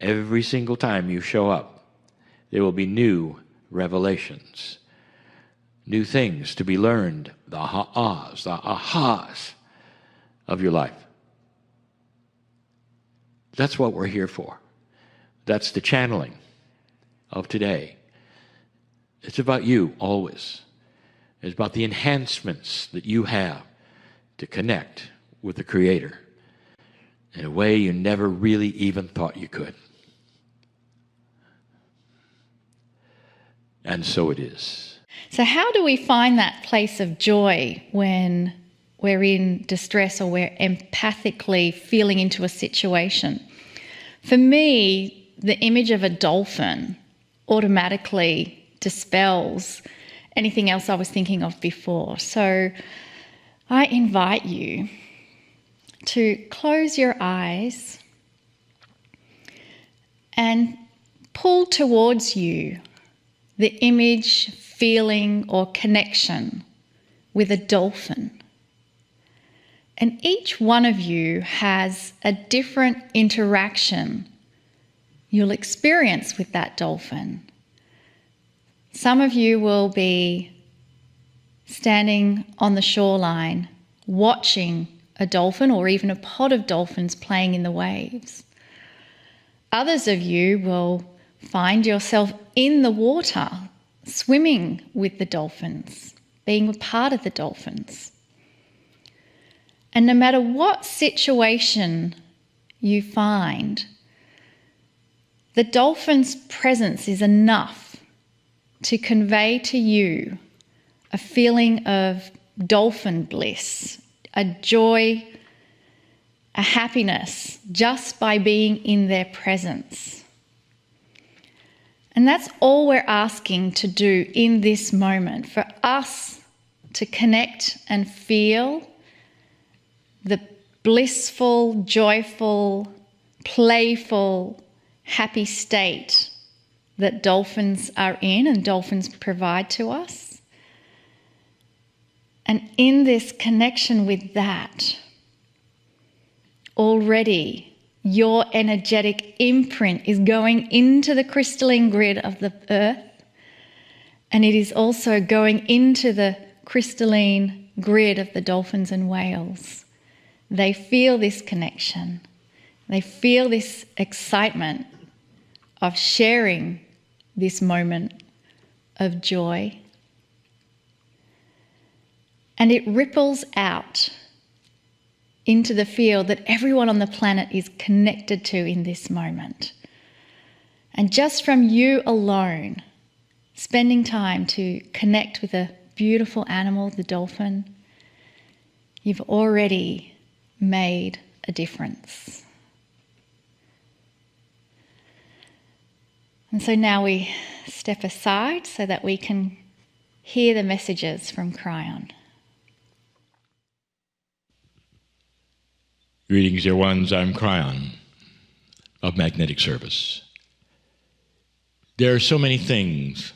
every single time you show up, there will be new revelations, new things to be learned, the ahas, of your life. That's what we're here for. That's the channeling of today. It's about you always. It's about the enhancements that you have to connect with the Creator in a way you never really even thought you could. And so it is. So how do we find that place of joy when we're in distress or we're empathically feeling into a situation? For me, the image of a dolphin automatically dispels anything else I was thinking of before. So I invite you to close your eyes and pull towards you the image, feeling, or connection with a dolphin. And each one of you has a different interaction you'll experience with that dolphin. Some of you will be standing on the shoreline watching a dolphin or even a pod of dolphins playing in the waves. Others of you will find yourself in the water, swimming with the dolphins, being a part of the dolphins. And no matter what situation you find, the dolphin's presence is enough to convey to you a feeling of dolphin bliss, a joy, a happiness, just by being in their presence. And that's all we're asking to do in this moment, for us to connect and feel the blissful, joyful, playful, happy state that dolphins are in and dolphins provide to us. And in this connection with that, already your energetic imprint is going into the crystalline grid of the earth, and it is also going into the crystalline grid of the dolphins and whales. They feel this connection. They feel this excitement of sharing this moment of joy. And it ripples out into the field that everyone on the planet is connected to in this moment. And just from you alone, spending time to connect with a beautiful animal, the dolphin, you've already made a difference. And so now we step aside so that we can hear the messages from Kryon. Greetings, dear ones. I'm Kryon of Magnetic Service. There are so many things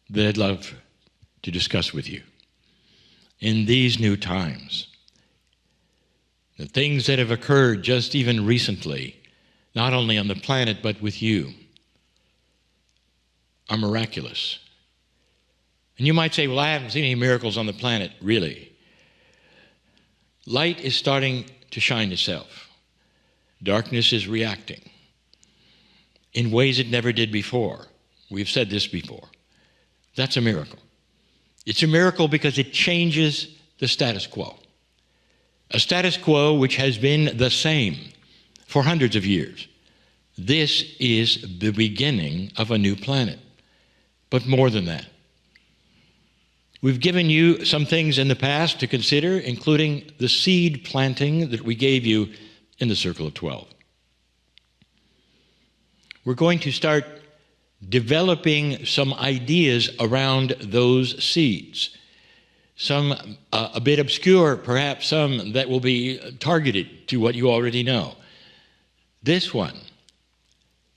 that I'd love to discuss with you in these new times. The things that have occurred just even recently, not only on the planet but with you, are miraculous. And you might say, well, I haven't seen any miracles on the planet, really. Light is starting to shine itself. Darkness is reacting in ways it never did before. We've said this before. That's a miracle. It's a miracle because it changes the status quo. A status quo which has been the same for hundreds of years. This is the beginning of a new planet. But more than that. We've given you some things in the past to consider, including the seed planting that we gave you in the Circle of 12. We're going to start developing some ideas around those seeds. Some a bit obscure, perhaps some that will be targeted to what you already know. This one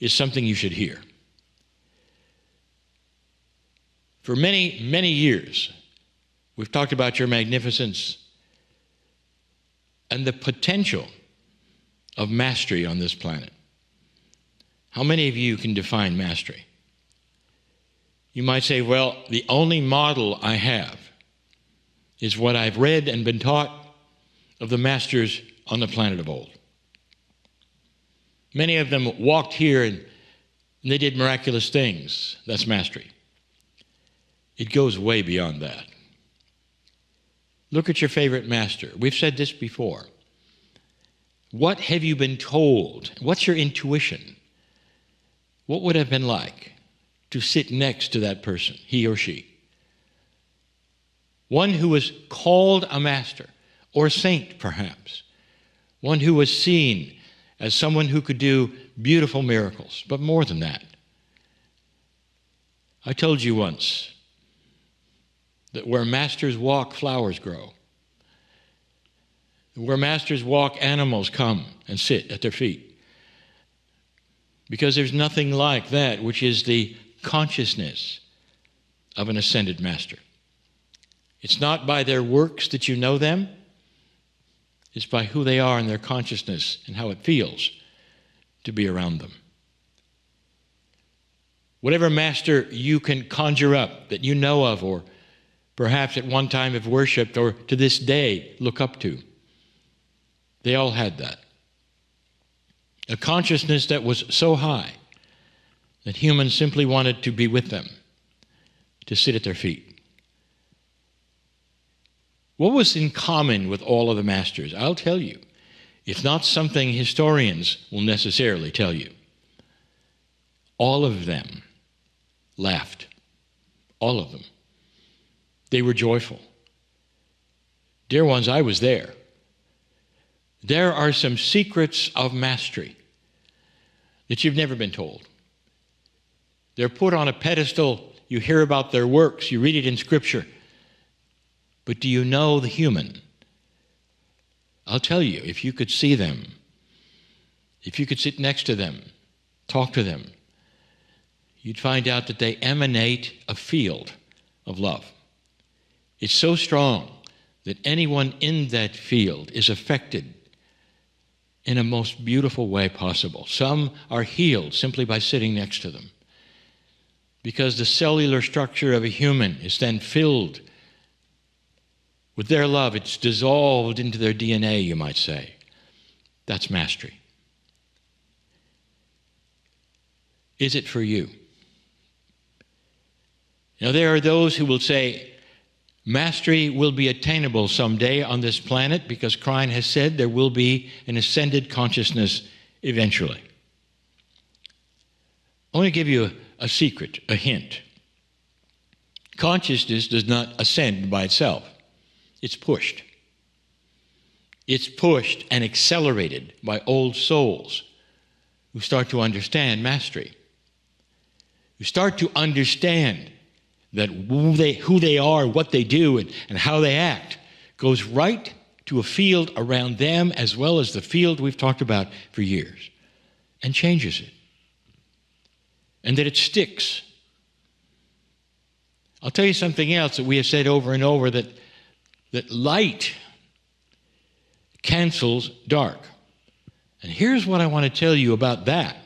is something you should hear. For many, many years, we've talked about your magnificence and the potential of mastery on this planet. How many of you can define mastery? You might say, well, the only model I have is what I've read and been taught of the masters on the planet of old. Many of them walked here and they did miraculous things. That's mastery. It goes way beyond that. Look at your favorite master. We've said this before. What have you been told? What's your intuition? What would it have been like to sit next to that person, he or she? One who was called a master, or a saint perhaps. One who was seen as someone who could do beautiful miracles, but more than that. I told you once that where masters walk, flowers grow. Where masters walk, animals come and sit at their feet. Because there's nothing like that, which is the consciousness of an ascended master. It's not by their works that you know them. It's by who they are and their consciousness and how it feels to be around them. Whatever master you can conjure up that you know of, or perhaps at one time have worshipped, or to this day look up to, they all had that. A consciousness that was so high that humans simply wanted to be with them, to sit at their feet. What was in common with all of the masters? I'll tell you. It's not something historians will necessarily tell you. All of them laughed. All of them. They were joyful. Dear ones, I was there. There are some secrets of mastery that you've never been told. They're put on a pedestal. You hear about their works. You read it in Scripture. But do you know the human? I'll tell you, if you could see them, if you could sit next to them, talk to them, you'd find out that they emanate a field of love. It's so strong that anyone in that field is affected in a most beautiful way possible. Some are healed simply by sitting next to them, because the cellular structure of a human is then filled with their love. It's dissolved into their DNA, you might say. That's mastery. Is it for you? Now, there are those who will say, mastery will be attainable someday on this planet because Kryon has said there will be an ascended consciousness eventually. I want to give you a secret, a hint. Consciousness does not ascend by itself. It's pushed. It's pushed and accelerated by old souls who start to understand mastery, who start to understand that who they are, what they do, and how they act goes right to a field around them as well as the field we've talked about for years, and changes it. And that it sticks. I'll tell you something else that we have said over and over, that light cancels dark. And here's what I want to tell you about that.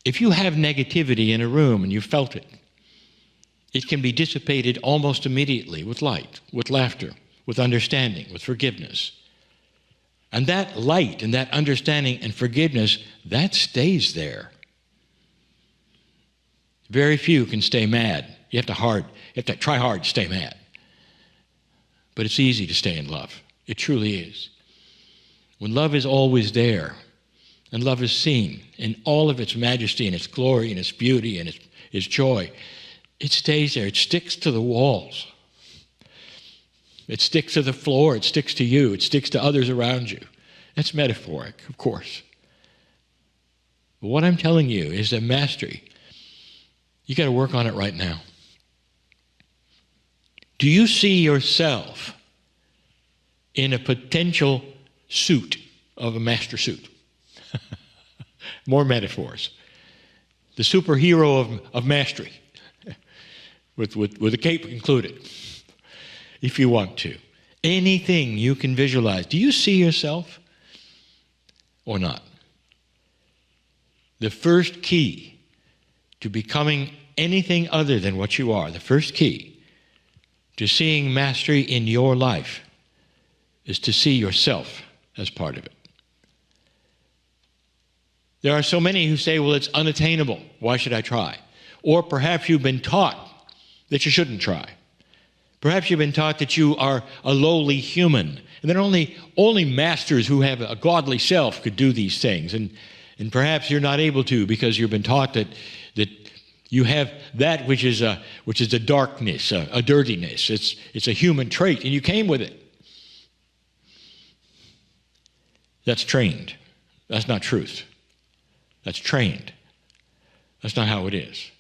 If you have negativity in a room and you felt it, it can be dissipated almost immediately with light, with laughter, with understanding, with forgiveness. And that light and that understanding and forgiveness, that stays there. Very few can stay mad. You have to try hard to stay mad. But it's easy to stay in love. It truly is. When love is always there, and love is seen in all of its majesty and its glory and its beauty and its joy, it stays there. It sticks to the walls. It sticks to the floor. It sticks to you. It sticks to others around you. That's metaphoric, of course. But what I'm telling you is that mastery, you got to work on it right now. Do you see yourself in a potential suit of a master suit? More metaphors. The superhero of mastery, with a cape included, if you want to. Anything you can visualize. Do you see yourself or not? The first key to becoming anything other than what you are, the first key to seeing mastery in your life, is to see yourself as part of it. There are so many who say, well, it's unattainable. Why should I try? Or perhaps you've been taught that you shouldn't try. Perhaps you've been taught that you are a lowly human, and that only masters who have a godly self could do these things. And perhaps you're not able to because you've been taught that you have that which is a darkness, a dirtiness. It's a human trait, and you came with it. That's trained. That's not truth. That's trained. That's not how it is.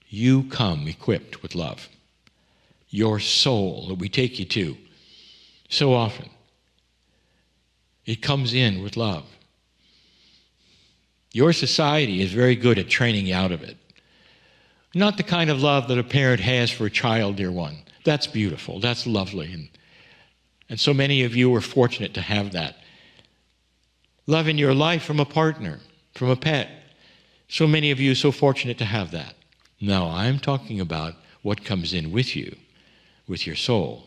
You come equipped with love. Your soul that we take you to so often, it comes in with love. Your society is very good at training you out of it. Not the kind of love that a parent has for a child, dear one. That's beautiful. That's lovely. And so many of you are fortunate to have that. Love in your life from a partner, from a pet. So many of you are so fortunate to have that. No, I'm talking about what comes in with you, with your soul,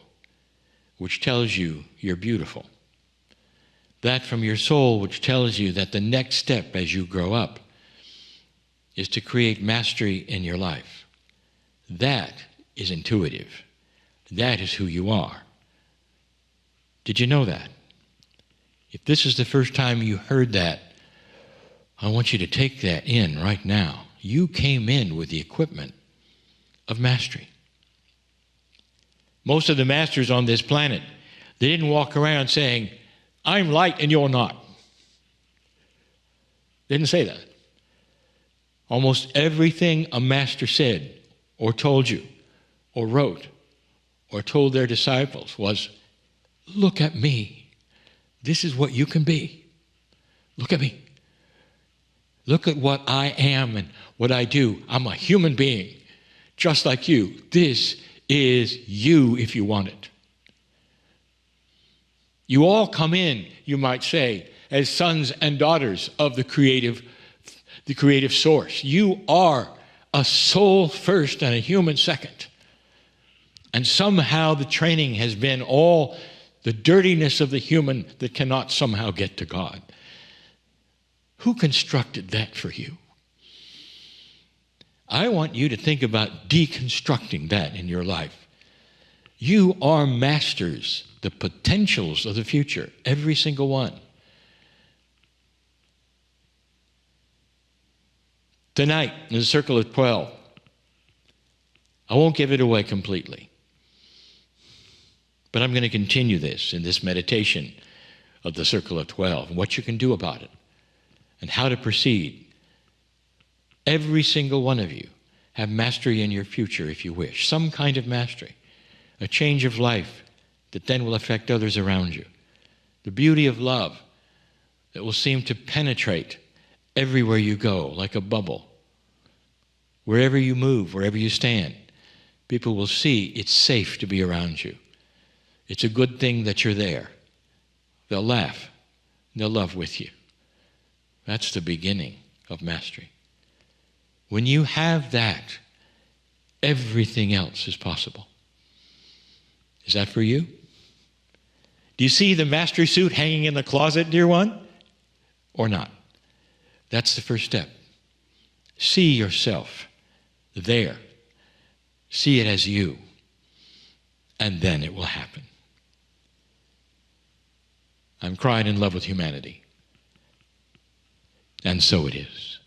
which tells you you're beautiful. That from your soul which tells you that the next step as you grow up is to create mastery in your life. That is intuitive. That is who you are. Did you know that? If this is the first time you heard that, I want you to take that in right now. You came in with the equipment of mastery. Most of the masters on this planet, they didn't walk around saying, I'm light and you're not. They didn't say that. Almost everything a master said or told you or wrote or told their disciples was, look at me. This is what you can be. Look at me. Look at what I am and what I do. I'm a human being, just like you. This is you if you want it. You all come in, you might say, as sons and daughters of the creative source. You are a soul first and a human second. And somehow the training has been all the dirtiness of the human that cannot somehow get to God. Who constructed that for you? I want you to think about deconstructing that in your life. You are masters, the potentials of the future, every single one. Tonight, in the Circle of 12, I won't give it away completely. But I'm going to continue this in this meditation of the Circle of 12 and what you can do about it and how to proceed. Every single one of you have mastery in your future if you wish, some kind of mastery, a change of life that then will affect others around you. The beauty of love that will seem to penetrate everywhere you go like a bubble. Wherever you move, wherever you stand, people will see it's safe to be around you. It's a good thing that you're there. They'll laugh. They'll love with you. That's the beginning of mastery. When you have that, everything else is possible. Is that for you? Do you see the mastery suit hanging in the closet, dear one? Or not? That's the first step. See yourself there. See it as you. And then it will happen. I'm crying in love with humanity. And so it is.